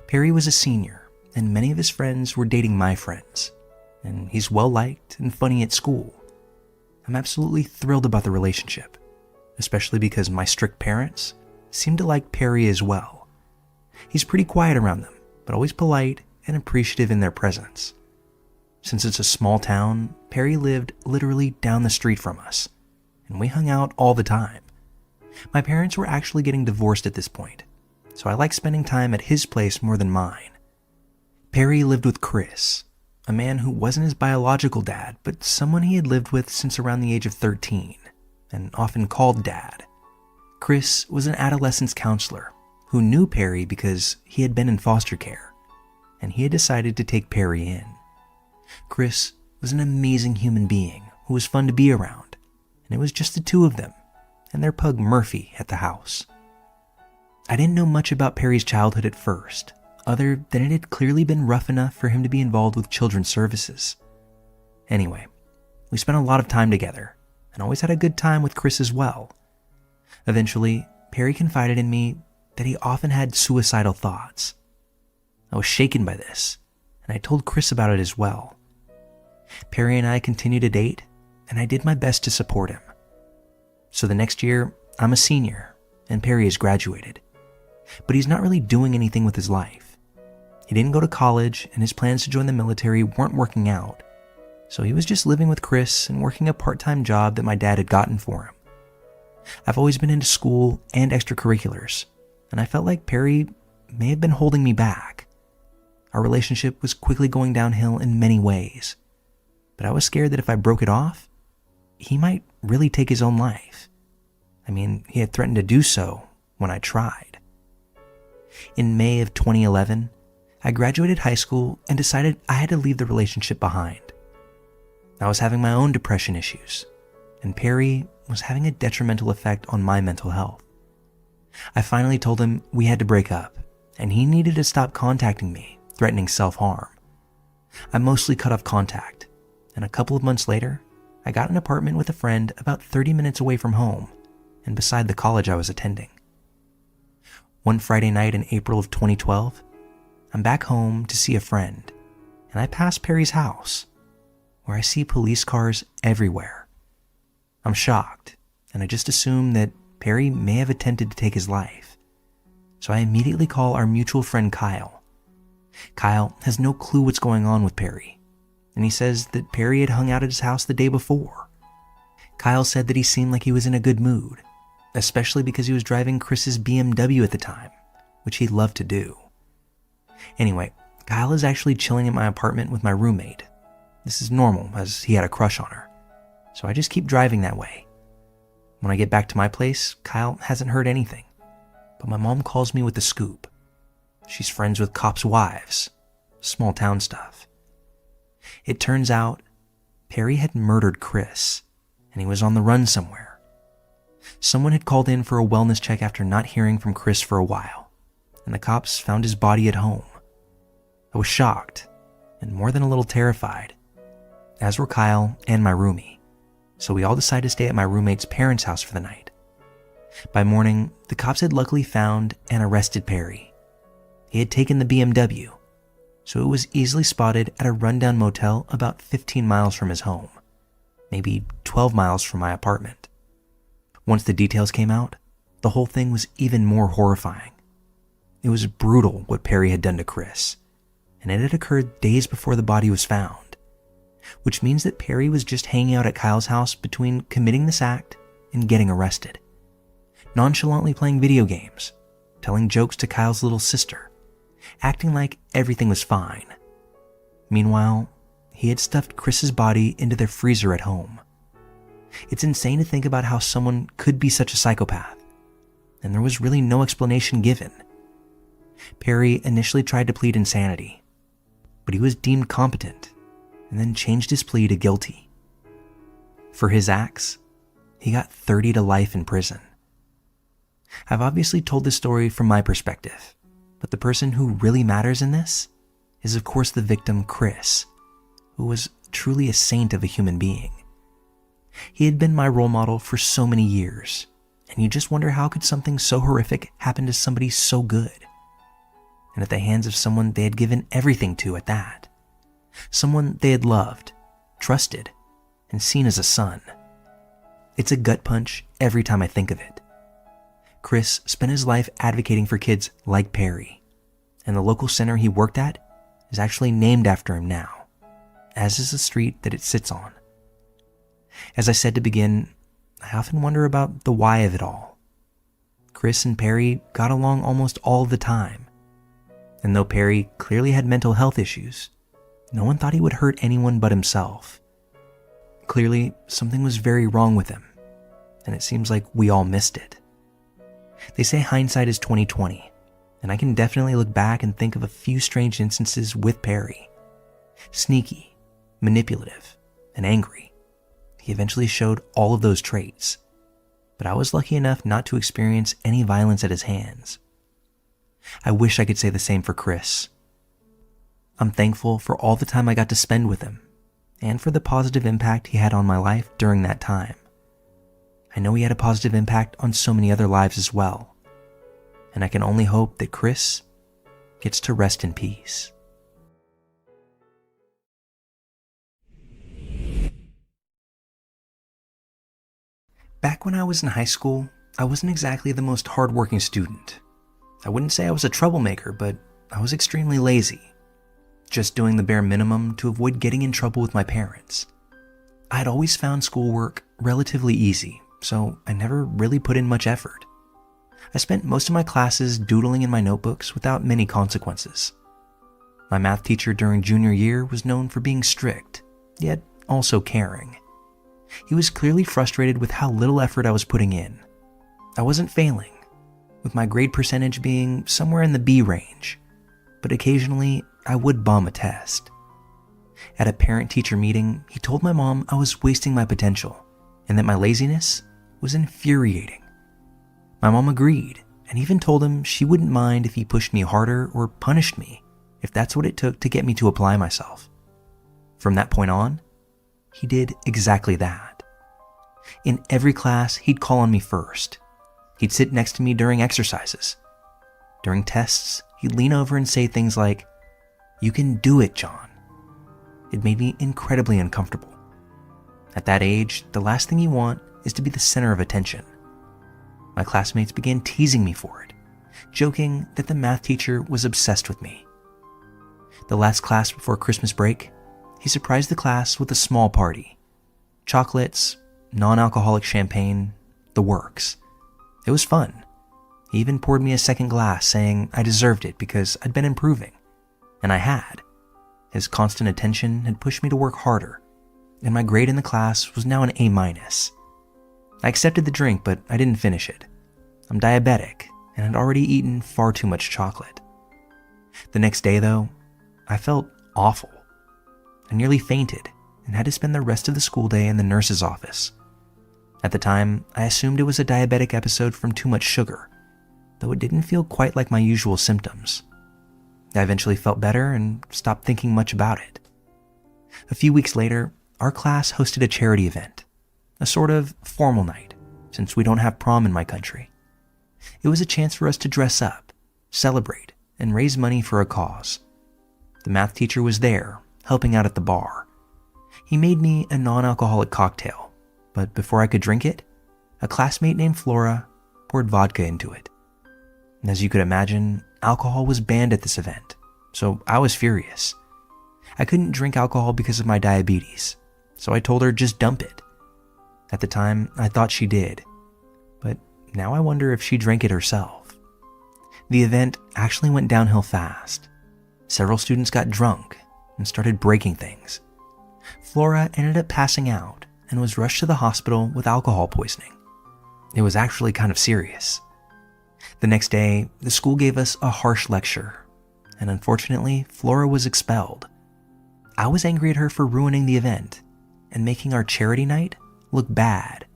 Perry was a senior, and many of his friends were dating my friends, and he's well-liked and funny at school. I'm absolutely thrilled about the relationship, especially because my strict parents seem to like Perry as well. He's pretty quiet around them, but always polite and appreciative in their presence. Since it's a small town, Perry lived literally down the street from us, and we hung out all the time. My parents were actually getting divorced at this point, so I liked spending time at his place more than mine. Perry lived with Chris, a man who wasn't his biological dad, but someone he had lived with since around the age of 13, and often called Dad. Chris was an adolescence counselor who knew Perry because he had been in foster care, and he had decided to take Perry in. Chris was an amazing human being who was fun to be around, and it was just the two of them and their pug Murphy at the house. I didn't know much about Perry's childhood at first, other than it had clearly been rough enough for him to be involved with children's services. Anyway, we spent a lot of time together, and always had a good time with Chris as well. Eventually, Perry confided in me that he often had suicidal thoughts. I was shaken by this, and I told Chris about it as well. Perry and I continued to date, and I did my best to support him. So the next year, I'm a senior, and Perry has graduated. But he's not really doing anything with his life. He didn't go to college, and his plans to join the military weren't working out. So he was just living with Chris and working a part-time job that my dad had gotten for him. I've always been into school and extracurriculars, and I felt like Perry may have been holding me back. Our relationship was quickly going downhill in many ways, but I was scared that if I broke it off, he might really take his own life. I mean, he had threatened to do so when I tried. In May of 2011, I graduated high school and decided I had to leave the relationship behind. I was having my own depression issues, and Perry was having a detrimental effect on my mental health. I finally told him we had to break up, and he needed to stop contacting me, threatening self-harm. I mostly cut off contact, and a couple of months later, I got an apartment with a friend about 30 minutes away from home and beside the college I was attending. One Friday night in April of 2012, I'm back home to see a friend, and I pass Perry's house, where I see police cars everywhere. I'm shocked, and I just assume that Perry may have attempted to take his life. so I immediately call our mutual friend Kyle. Kyle has no clue what's going on with Perry, and he says that Perry had hung out at his house the day before. Kyle said that he seemed like he was in a good mood, especially because he was driving Chris's BMW at the time, which he loved to do. Anyway, Kyle is actually chilling in my apartment with my roommate. This is normal, as he had a crush on her, so I just keep driving that way. When I get back to my place, Kyle hasn't heard anything, but my mom calls me with the scoop. She's friends with cops' wives, small town stuff. It turns out Perry had murdered Chris, and he was on the run somewhere. Someone had called in for a wellness check after not hearing from Chris for a while, and the cops found his body at home. I was shocked, and more than a little terrified, as were Kyle and my roomie. So we all decided to stay at my roommate's parents' house for the night. By morning, the cops had luckily found and arrested Perry. He had taken the BMW, so it was easily spotted at a rundown motel about 15 miles from his home, maybe 12 miles from my apartment. Once the details came out, the whole thing was even more horrifying. It was brutal what Perry had done to Chris, and it had occurred days before the body was found, which means that Perry was just hanging out at Kyle's house between committing this act and getting arrested, nonchalantly playing video games, telling jokes to Kyle's little sister, acting like everything was fine. Meanwhile, he had stuffed Chris's body into their freezer at home. It's insane to think about how someone could be such a psychopath, and there was really no explanation given. Perry initially tried to plead insanity, but he was deemed competent and then changed his plea to guilty. For his acts, he got 30 to life in prison. I've obviously told this story from my perspective, but the person who really matters in this is of course the victim, Chris, who was truly a saint of a human being. He had been my role model for so many years, and you just wonder how could something so horrific happen to somebody so good, and at the hands of someone they had given everything to at that. Someone they had loved, trusted, and seen as a son. It's a gut punch every time I think of it. Chris spent his life advocating for kids like Perry, and the local center he worked at is actually named after him now, as is the street that it sits on. As I said to begin, I often wonder about the why of it all. Chris and Perry got along almost all the time, and though Perry clearly had mental health issues, no one thought he would hurt anyone but himself. Clearly, something was very wrong with him, and it seems like we all missed it. They say hindsight is 20/20, and I can definitely look back and think of a few strange instances with Perry. Sneaky, manipulative, and angry. He eventually showed all of those traits, but I was lucky enough not to experience any violence at his hands. I wish I could say the same for Chris. I'm thankful for all the time I got to spend with him, and for the positive impact he had on my life during that time. I know he had a positive impact on so many other lives as well, and I can only hope that Chris gets to rest in peace. Back when I was in high school, I wasn't exactly the most hardworking student. I wouldn't say I was a troublemaker, but I was extremely lazy, just doing the bare minimum to avoid getting in trouble with my parents. I had always found schoolwork relatively easy, so I never really put in much effort. I spent most of my classes doodling in my notebooks without many consequences. My math teacher during junior year was known for being strict, yet also caring. He was clearly frustrated with how little effort I was putting in. I wasn't failing, with my grade percentage being somewhere in the B range, but occasionally I would bomb a test. At a parent-teacher meeting, he told my mom I was wasting my potential and that my laziness was infuriating. My mom agreed and even told him she wouldn't mind if he pushed me harder or punished me if that's what it took to get me to apply myself. From that point on, he did exactly that. In every class, he'd call on me first. He'd sit next to me during exercises. During tests, he'd lean over and say things like, "You can do it, John." It made me incredibly uncomfortable. At that age, the last thing you want is to be the center of attention. My classmates began teasing me for it, joking that the math teacher was obsessed with me. The last class before Christmas break, he surprised the class with a small party. Chocolates, non-alcoholic champagne, the works. It was fun. He even poured me a second glass, saying I deserved it because I'd been improving. And I had. His constant attention had pushed me to work harder, and my grade in the class was now an A-. I accepted the drink, but I didn't finish it. I'm diabetic, and had already eaten far too much chocolate. The next day, though, I felt awful. I nearly fainted and had to spend the rest of the school day in the nurse's office. At the time, I assumed it was a diabetic episode from too much sugar, though it didn't feel quite like my usual symptoms. I eventually felt better and stopped thinking much about it. A few weeks later, our class hosted a charity event, a sort of formal night, since we don't have prom in my country. It was a chance for us to dress up, celebrate, and raise money for a cause. The math teacher was there, helping out at the bar. He made me a non-alcoholic cocktail, but before I could drink it, a classmate named Flora poured vodka into it. And as you could imagine, alcohol was banned at this event, so I was furious. I couldn't drink alcohol because of my diabetes, so I told her just dump it. At the time, I thought she did, but now I wonder if she drank it herself. The event actually went downhill fast. Several students got drunk and started breaking things. Flora ended up passing out and was rushed to the hospital with alcohol poisoning. It was actually kind of serious. The next day, the school gave us a harsh lecture, and unfortunately, Flora was expelled. I was angry at her for ruining the event and making our charity night look bad,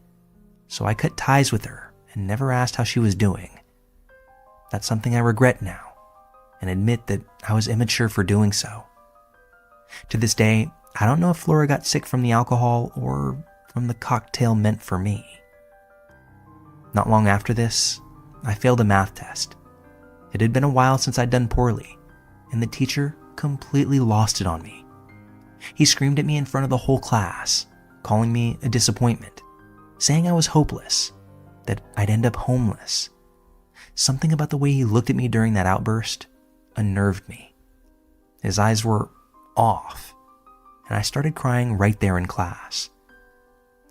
so I cut ties with her and never asked how she was doing. That's something I regret now, and admit that I was immature for doing so. To this day, I don't know if Flora got sick from the alcohol or from the cocktail meant for me. Not long after this, I failed a math test. It had been a while since I'd done poorly, and the teacher completely lost it on me. He screamed at me in front of the whole class, calling me a disappointment, saying I was hopeless, that I'd end up homeless. Something about the way he looked at me during that outburst unnerved me. His eyes were off, and I started crying right there in class.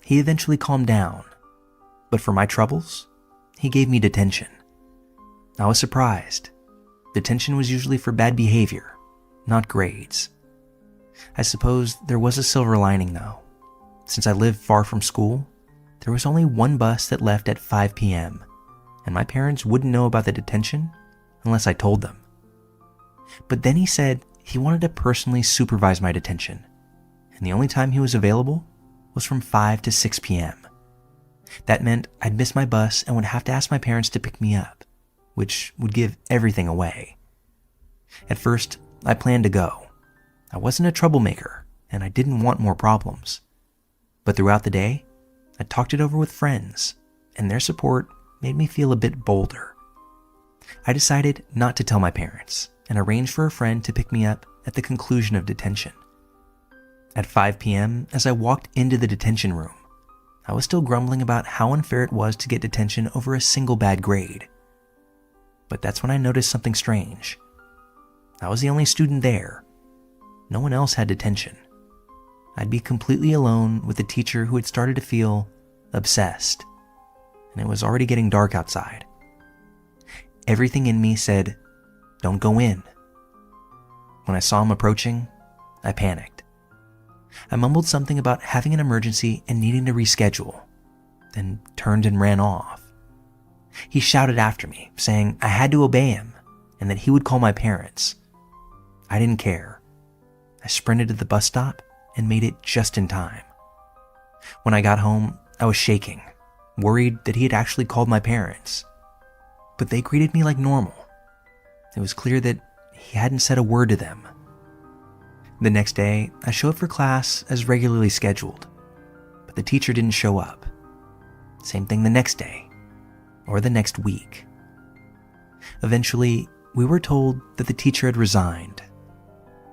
He eventually calmed down, but for my troubles, he gave me detention. I was surprised. Detention was usually for bad behavior, not grades. I suppose there was a silver lining though. Since I lived far from school, there was only one bus that left at 5 p.m., and my parents wouldn't know about the detention unless I told them. But then he said he wanted to personally supervise my detention, and the only time he was available was from 5 to 6 p.m. That meant I'd miss my bus and would have to ask my parents to pick me up, which would give everything away. At first, I planned to go. I wasn't a troublemaker, and I didn't want more problems. But throughout the day, I talked it over with friends, and their support made me feel a bit bolder. I decided not to tell my parents and arranged for a friend to pick me up at the conclusion of detention. At 5 p.m., as I walked into the detention room, I was still grumbling about how unfair it was to get detention over a single bad grade. But that's when I noticed something strange. I was the only student there. No one else had detention. I'd be completely alone with a teacher who had started to feel obsessed, and it was already getting dark outside. Everything in me said, "Don't go in." When I saw him approaching, I panicked. I mumbled something about having an emergency and needing to reschedule, then turned and ran off. He shouted after me, saying I had to obey him and that he would call my parents. I didn't care. I sprinted to the bus stop and made it just in time. When I got home, I was shaking, worried that he had actually called my parents. But they greeted me like normal. It was clear that he hadn't said a word to them. The next day, I showed up for class as regularly scheduled, but the teacher didn't show up. Same thing the next day, or the next week. Eventually, we were told that the teacher had resigned.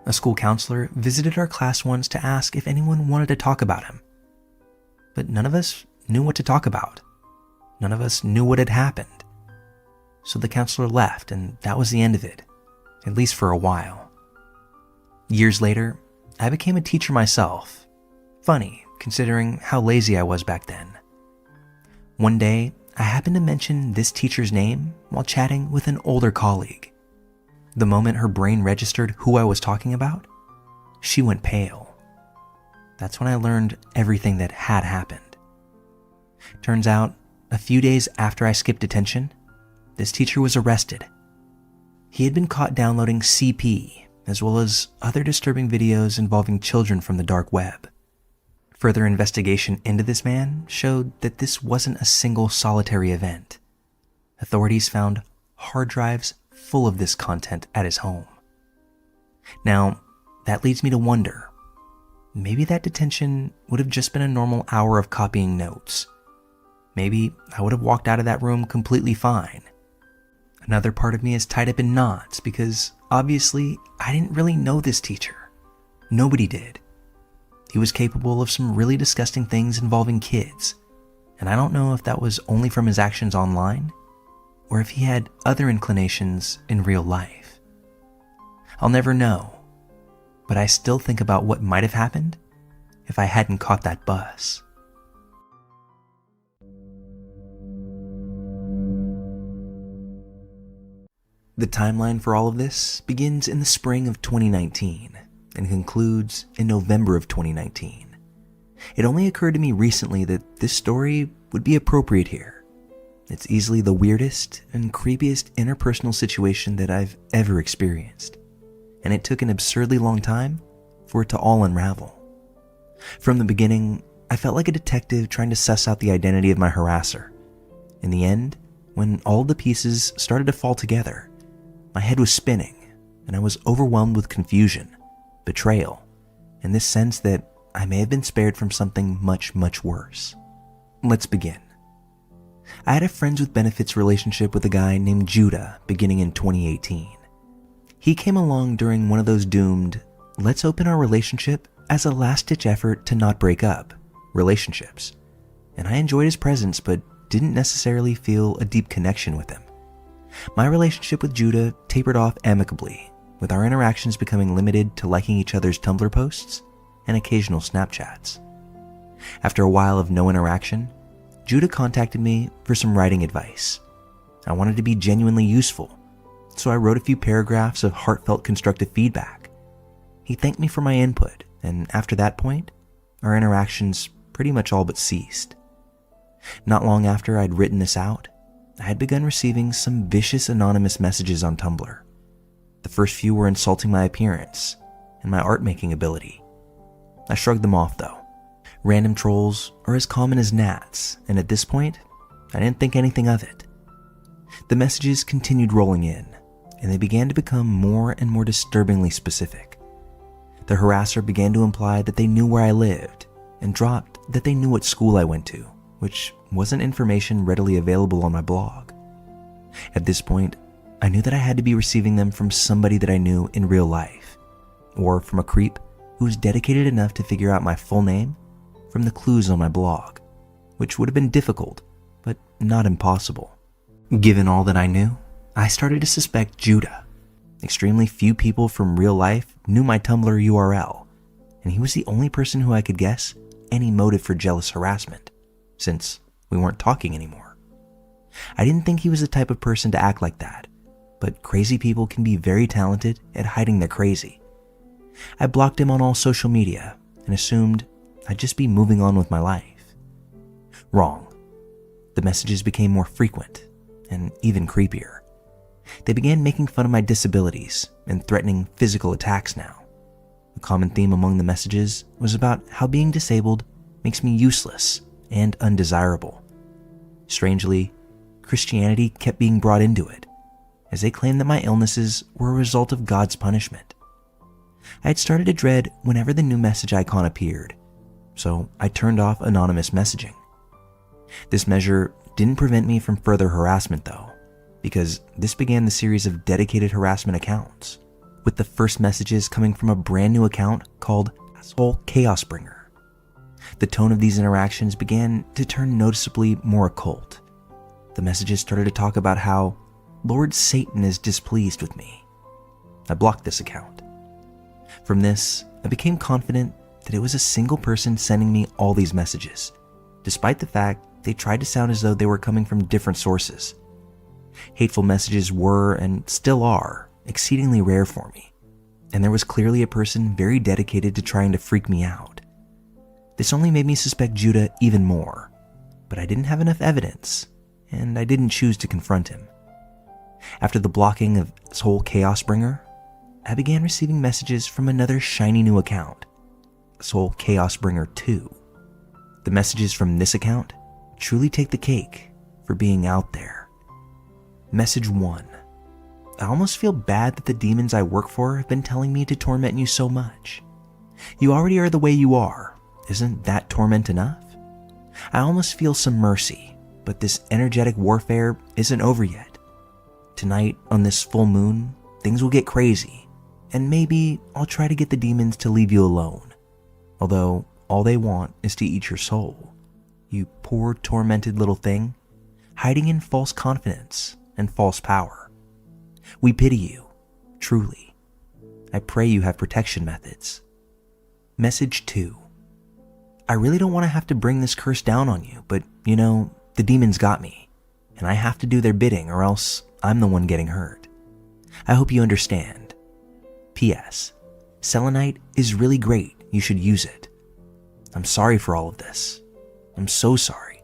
A school counselor visited our class once to ask if anyone wanted to talk about him. But none of us knew what to talk about. None of us knew what had happened. so the counselor left and that was the end of it, at least for a while. Years later, I became a teacher myself. Funny, considering how lazy I was back then. One day, I happened to mention this teacher's name while chatting with an older colleague. The moment her brain registered who I was talking about, she went pale. That's when I learned everything that had happened. Turns out, a few days after I skipped detention, this teacher was arrested. He had been caught downloading CP, as well as other disturbing videos involving children from the dark web. Further investigation into this man showed that this wasn't a single solitary event. Authorities found hard drives full of this content at his home. Now, that leads me to wonder, maybe that detention would have just been a normal hour of copying notes. Maybe I would have walked out of that room completely fine. Another part of me is tied up in knots because obviously I didn't really know this teacher. Nobody did. He was capable of some really disgusting things involving kids, and I don't know if that was only from his actions online or if he had other inclinations in real life. I'll never know, but I still think about what might have happened if I hadn't caught that bus. The timeline for all of this begins in the spring of 2019 and concludes in November of 2019. It only occurred to me recently that this story would be appropriate here. It's easily the weirdest and creepiest interpersonal situation that I've ever experienced, and it took an absurdly long time for it to all unravel. From the beginning, I felt like a detective trying to suss out the identity of my harasser. In the end, when all the pieces started to fall together, my head was spinning, and I was overwhelmed with confusion, betrayal, and this sense that I may have been spared from something much, much worse. Let's begin. I had a friends with benefits relationship with a guy named Judah beginning in 2018. He came along during one of those doomed, let's open our relationship as a last-ditch effort to not break up relationships, and I enjoyed his presence but didn't necessarily feel a deep connection with him. My relationship with Judah tapered off amicably, with our interactions becoming limited to liking each other's Tumblr posts and occasional Snapchats. After a while of no interaction, Judah contacted me for some writing advice. I wanted to be genuinely useful, so I wrote a few paragraphs of heartfelt constructive feedback. He thanked me for my input, and after that point, our interactions pretty much all but ceased. Not long after I'd written this out, I had begun receiving some vicious anonymous messages on Tumblr. The first few were insulting my appearance and my art-making ability. I shrugged them off though. Random trolls are as common as gnats, and at this point, I didn't think anything of it. The messages continued rolling in, and they began to become more and more disturbingly specific. The harasser began to imply that they knew where I lived, and dropped that they knew what school I went to, which wasn't information readily available on my blog. At this point, I knew that I had to be receiving them from somebody that I knew in real life, or from a creep who was dedicated enough to figure out my full name from the clues on my blog, which would have been difficult, but not impossible. Given all that I knew, I started to suspect Judah. Extremely few people from real life knew my Tumblr URL, and he was the only person who I could guess any motive for jealous harassment, since we weren't talking anymore. I didn't think he was the type of person to act like that, but crazy people can be very talented at hiding their crazy. I blocked him on all social media and assumed I'd just be moving on with my life. Wrong. The messages became more frequent and even creepier. They began making fun of my disabilities and threatening physical attacks now. A common theme among the messages was about how being disabled makes me useless and undesirable. Strangely, Christianity kept being brought into it, as they claimed that my illnesses were a result of God's punishment. I had started to dread whenever the new message icon appeared, so I turned off anonymous messaging. This measure didn't prevent me from further harassment though, because this began the series of dedicated harassment accounts, with the first messages coming from a brand new account called Asshole Chaos Bringer. The tone of these interactions began to turn noticeably more occult. The messages started to talk about how Lord Satan is displeased with me. I blocked this account. From this, I became confident that it was a single person sending me all these messages, despite the fact they tried to sound as though they were coming from different sources. Hateful messages were, and still are, exceedingly rare for me, and there was clearly a person very dedicated to trying to freak me out. This only made me suspect Judah even more, but I didn't have enough evidence, and I didn't choose to confront him. After the blocking of this whole chaos bringer, I began receiving messages from another shiny new account, Soul Chaos Bringer 2. The messages from this account truly take the cake for being out there. Message 1. I almost feel bad that the demons I work for have been telling me to torment you so much. You already are the way you are. Isn't that torment enough? I almost feel some mercy, but this energetic warfare isn't over yet. Tonight, on this full moon, things will get crazy, and maybe I'll try to get the demons to leave you alone. Although, all they want is to eat your soul. You poor, tormented little thing, hiding in false confidence and false power. We pity you, truly. I pray you have protection methods. Message 2. I really don't want to have to bring this curse down on you, but the demons got me, and I have to do their bidding or else I'm the one getting hurt. I hope you understand. P.S. Selenite is really great. You should use it. I'm sorry for all of this. I'm so sorry.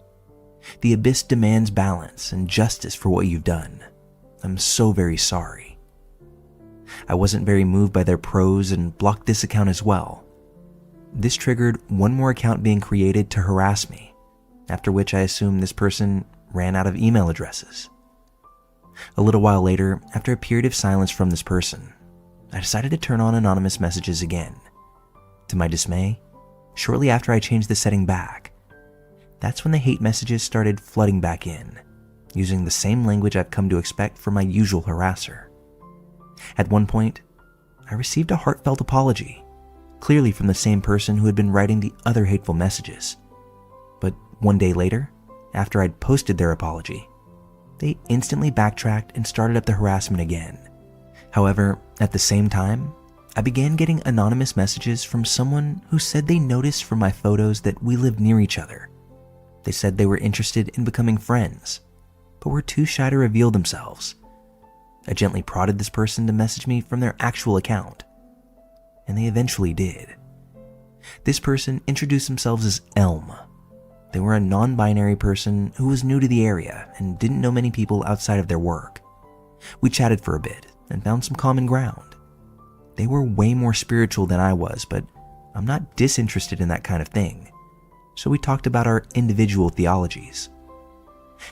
The Abyss demands balance and justice for what you've done. I'm so very sorry. I wasn't very moved by their prose and blocked this account as well. This triggered one more account being created to harass me, after which I assumed this person ran out of email addresses. A little while later, after a period of silence from this person, I decided to turn on anonymous messages again. To my dismay, shortly after I changed the setting back, that's when the hate messages started flooding back in, using the same language I've come to expect from my usual harasser. At one point, I received a heartfelt apology, clearly from the same person who had been writing the other hateful messages. But one day later, after I'd posted their apology, they instantly backtracked and started up the harassment again. However, at the same time, I began getting anonymous messages from someone who said they noticed from my photos that we lived near each other. They said they were interested in becoming friends, but were too shy to reveal themselves. I gently prodded this person to message me from their actual account, and they eventually did. This person introduced themselves as Elm. They were a non-binary person who was new to the area and didn't know many people outside of their work. We chatted for a bit and found some common ground. They were way more spiritual than I was, but I'm not disinterested in that kind of thing. So we talked about our individual theologies.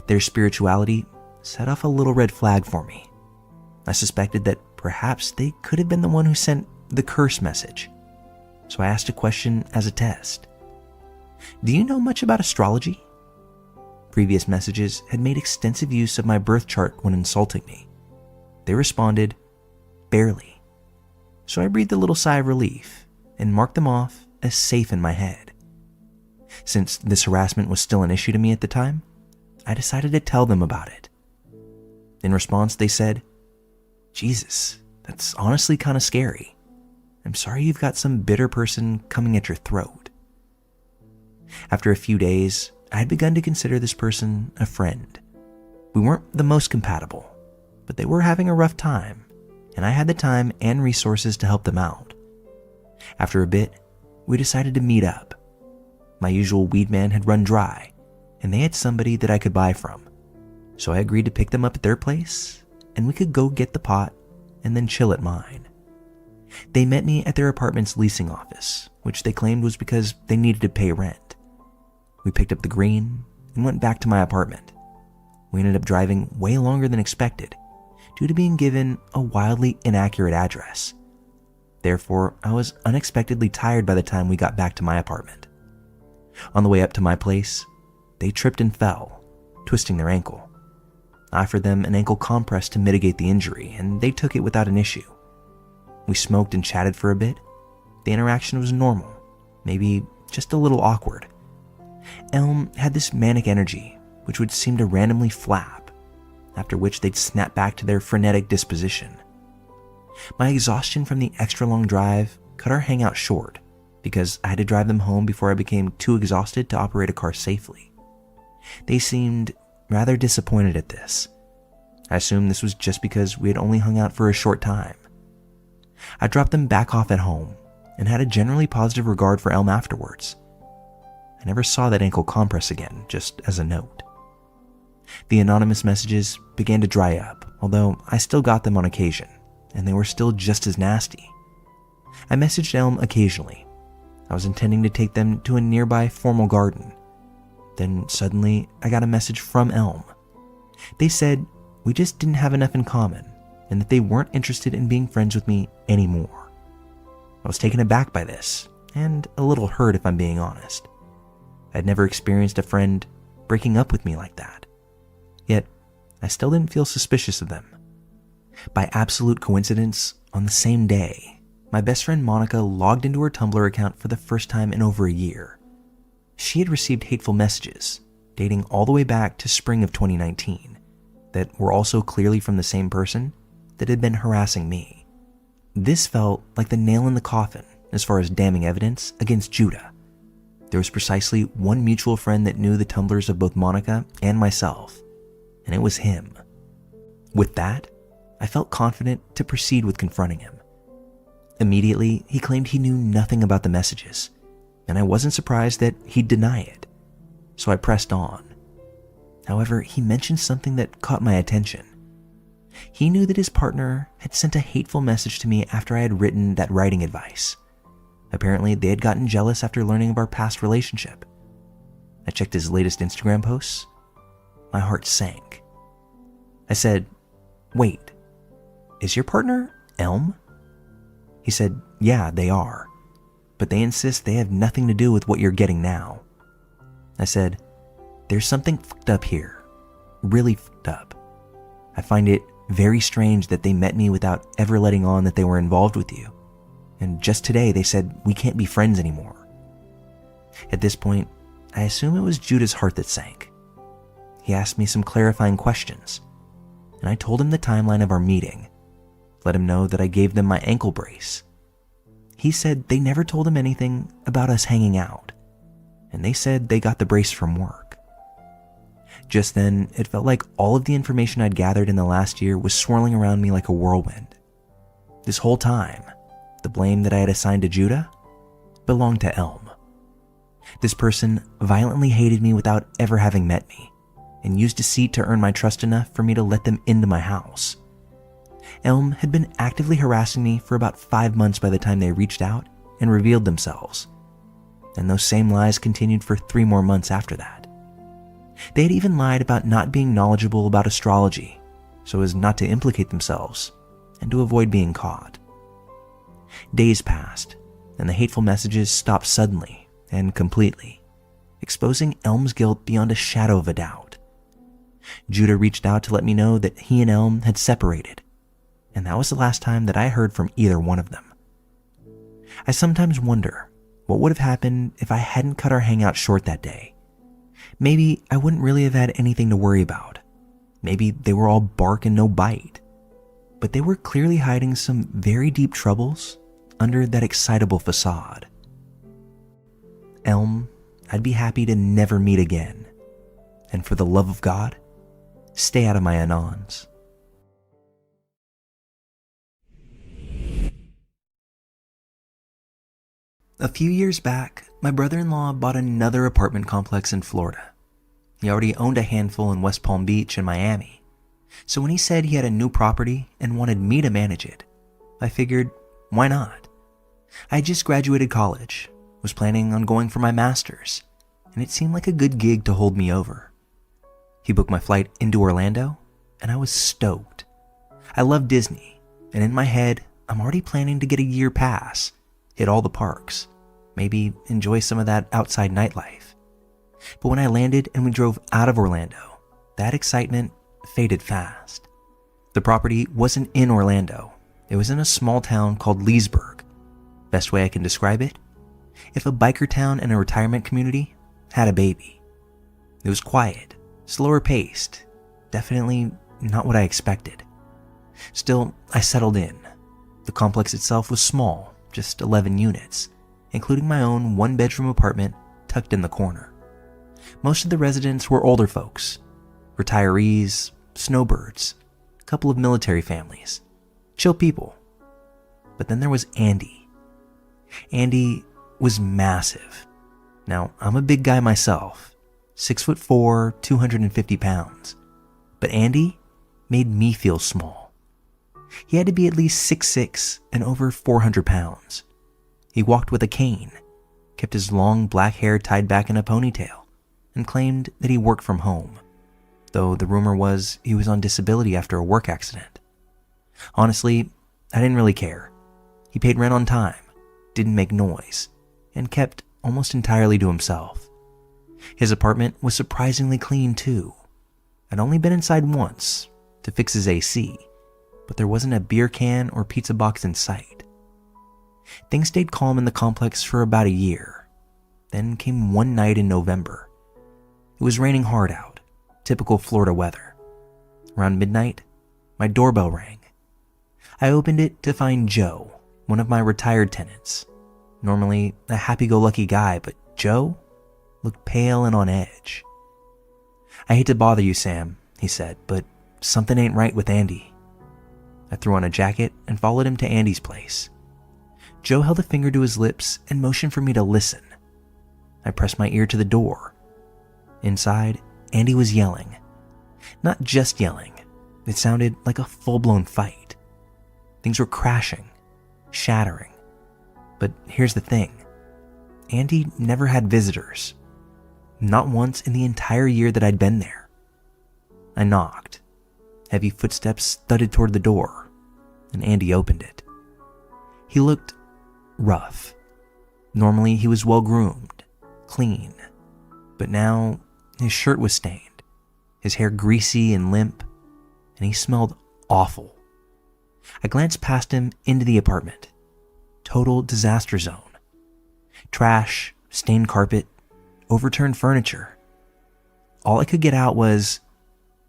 Their spirituality set off a little red flag for me. I suspected that perhaps they could have been the one who sent the curse message. So I asked a question as a test. Do you know much about astrology? Previous messages had made extensive use of my birth chart when insulting me. They responded, barely. So I breathed a little sigh of relief and marked them off as safe in my head. Since this harassment was still an issue to me at the time, I decided to tell them about it. In response, they said, Jesus, that's honestly kind of scary. I'm sorry you've got some bitter person coming at your throat. After a few days, I had begun to consider this person a friend. We weren't the most compatible, but they were having a rough time, and I had the time and resources to help them out. After a bit, we decided to meet up. My usual weed man had run dry, and they had somebody that I could buy from. So I agreed to pick them up at their place, and we could go get the pot and then chill at mine. They met me at their apartment's leasing office, which they claimed was because they needed to pay rent. We picked up the green and went back to my apartment. We ended up driving way longer than expected due to being given a wildly inaccurate address. Therefore, I was unexpectedly tired by the time we got back to my apartment. On the way up to my place, they tripped and fell, twisting their ankle. I offered them an ankle compress to mitigate the injury, and they took it without an issue. We smoked and chatted for a bit. The interaction was normal, maybe just a little awkward. Elm had this manic energy, which would seem to randomly flap. after which they'd snap back to their frenetic disposition. My exhaustion from the extra long drive cut our hangout short because I had to drive them home before I became too exhausted to operate a car safely. They seemed rather disappointed at this. I assumed this was just because we had only hung out for a short time. I dropped them back off at home and had a generally positive regard for Elm afterwards. I never saw that ankle compress again, just as a note. The anonymous messages began to dry up, although I still got them on occasion, and they were still just as nasty. I messaged Elm occasionally. I was intending to take them to a nearby formal garden. Then suddenly, I got a message from Elm. They said we just didn't have enough in common, and that they weren't interested in being friends with me anymore. I was taken aback by this, and a little hurt if I'm being honest. I'd never experienced a friend breaking up with me like that. Yet, I still didn't feel suspicious of them. By absolute coincidence, on the same day, my best friend Monica logged into her Tumblr account for the first time in over a year. She had received hateful messages, dating all the way back to spring of 2019, that were also clearly from the same person that had been harassing me. This felt like the nail in the coffin as far as damning evidence against Judah. There was precisely one mutual friend that knew the Tumblrs of both Monica and myself, and it was him. With that, I felt confident to proceed with confronting him. Immediately, he claimed he knew nothing about the messages, and I wasn't surprised that he'd deny it, so I pressed on. However, he mentioned something that caught my attention. He knew that his partner had sent a hateful message to me after I had written that writing advice. Apparently, they had gotten jealous after learning of our past relationship. I checked his latest Instagram posts. My heart sank. I said, "Wait, is your partner Elm?" He said, "Yeah, they are, but they insist they have nothing to do with what you're getting now." I said, "There's something fucked up here, really fucked up. I find it very strange that they met me without ever letting on that they were involved with you. And just today they said we can't be friends anymore." At this point, I assume it was Judah's heart that sank. He asked me some clarifying questions, and I told him the timeline of our meeting, let him know that I gave them my ankle brace. He said they never told him anything about us hanging out, and they said they got the brace from work. Just then, it felt like all of the information I'd gathered in the last year was swirling around me like a whirlwind. This whole time, the blame that I had assigned to Judah belonged to Elm. This person violently hated me without ever having met me, and used deceit to earn my trust enough for me to let them into my house. Elm had been actively harassing me for about 5 months by the time they reached out and revealed themselves, and those same lies continued for 3 more months after that. They had even lied about not being knowledgeable about astrology, so as not to implicate themselves and to avoid being caught. Days passed, and the hateful messages stopped suddenly and completely, exposing Elm's guilt beyond a shadow of a doubt. Judah reached out to let me know that he and Elm had separated, and that was the last time that I heard from either one of them. I sometimes wonder what would have happened if I hadn't cut our hangout short that day. Maybe I wouldn't really have had anything to worry about. Maybe they were all bark and no bite. But they were clearly hiding some very deep troubles under that excitable facade. Elm, I'd be happy to never meet again. And for the love of God, stay out of my anons. A few years back, my brother-in-law bought another apartment complex in Florida. He already owned a handful in West Palm Beach and Miami. So when he said he had a new property and wanted me to manage it, I figured, why not? I had just graduated college, was planning on going for my master's, and it seemed like a good gig to hold me over. He booked my flight into Orlando, and I was stoked. I love Disney, and in my head, I'm already planning to get a year pass, hit all the parks, maybe enjoy some of that outside nightlife. But when I landed and we drove out of Orlando, that excitement faded fast. The property wasn't in Orlando. It was in a small town called Leesburg. Best way I can describe it? If a biker town and a retirement community had a baby. It was quiet, slower paced, definitely not what I expected. Still, I settled in. The complex itself was small, just 11 units, including my own one-bedroom apartment tucked in the corner. Most of the residents were older folks, retirees, snowbirds, a couple of military families, chill people. But then there was Andy. Andy was massive. Now, I'm a big guy myself, 6'4", 250 pounds. But Andy made me feel small. He had to be at least 6'6" and over 400 pounds. He walked with a cane, kept his long black hair tied back in a ponytail, and claimed that he worked from home, though the rumor was he was on disability after a work accident. Honestly, I didn't really care. He paid rent on time, didn't make noise, and kept almost entirely to himself. His apartment was surprisingly clean too. I'd only been inside once to fix his AC, but there wasn't a beer can or pizza box in sight. Things stayed calm in the complex for about a year. Then came one night in November. It was raining hard out, typical Florida weather. Around midnight, my doorbell rang. I opened it to find Joe, one of my retired tenants. Normally a happy-go-lucky guy, but Joe looked pale and on edge. "I hate to bother you, Sam," he said, "but something ain't right with Andy." I threw on a jacket and followed him to Andy's place. Joe held a finger to his lips and motioned for me to listen. I pressed my ear to the door. Inside, Andy was yelling. Not just yelling. It sounded like a full-blown fight. Things were crashing, shattering. But here's the thing. Andy never had visitors. Not once in the entire year that I'd been there. I knocked. Heavy footsteps thudded toward the door, and Andy opened it. He looked rough. Normally he was well-groomed, clean, but now his shirt was stained, his hair greasy and limp, and he smelled awful. I glanced past him into the apartment. Total disaster zone. Trash, stained carpet, overturned furniture. All I could get out was,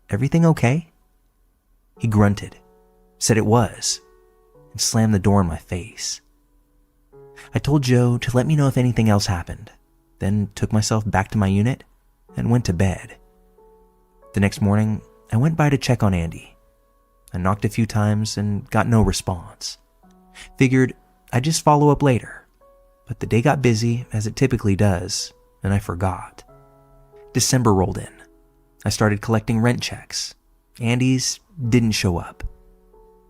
"Everything okay?" He grunted, said it was, and slammed the door in my face. I told Joe to let me know if anything else happened, then took myself back to my unit and went to bed. The next morning, I went by to check on Andy. I knocked a few times and got no response. Figured I'd just follow up later, but the day got busy, as it typically does, and I forgot. December rolled in. I started collecting rent checks. Andy's didn't show up.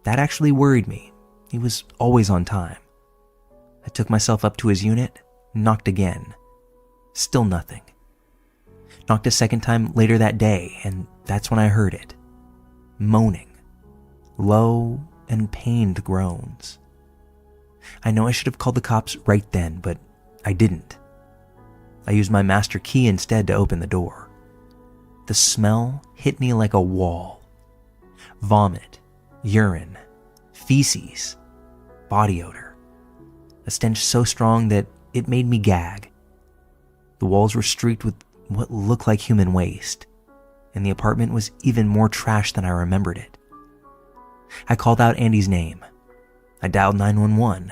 That actually worried me. He was always on time. I took myself up to his unit, knocked again. Still nothing. Knocked a second time later that day, and that's when I heard it. Moaning. Low and pained groans. I know I should have called the cops right then, but I didn't. I used my master key instead to open the door. The smell hit me like a wall. Vomit, urine, feces, body odor. A stench so strong that it made me gag. The walls were streaked with what looked like human waste, and the apartment was even more trash than I remembered it. I called out Andy's name. I dialed 911,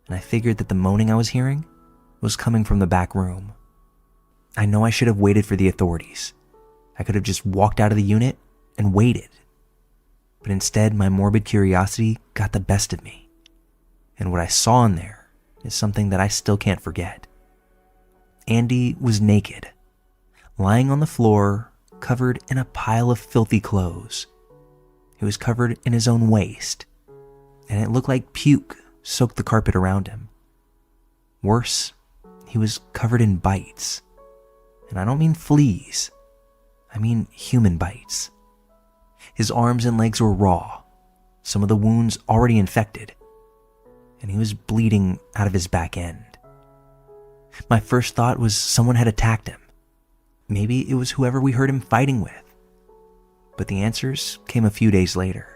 and I figured that the moaning I was hearing was coming from the back room. I know I should have waited for the authorities. I could have just walked out of the unit and waited. But instead, my morbid curiosity got the best of me. And what I saw in there is something that I still can't forget. Andy was naked, lying on the floor, covered in a pile of filthy clothes. He was covered in his own waste, and it looked like puke soaked the carpet around him. Worse, he was covered in bites. And I don't mean fleas. I mean human bites. His arms and legs were raw, some of the wounds already infected, and he was bleeding out of his back end. My first thought was someone had attacked him. Maybe it was whoever we heard him fighting with. But the answers came a few days later.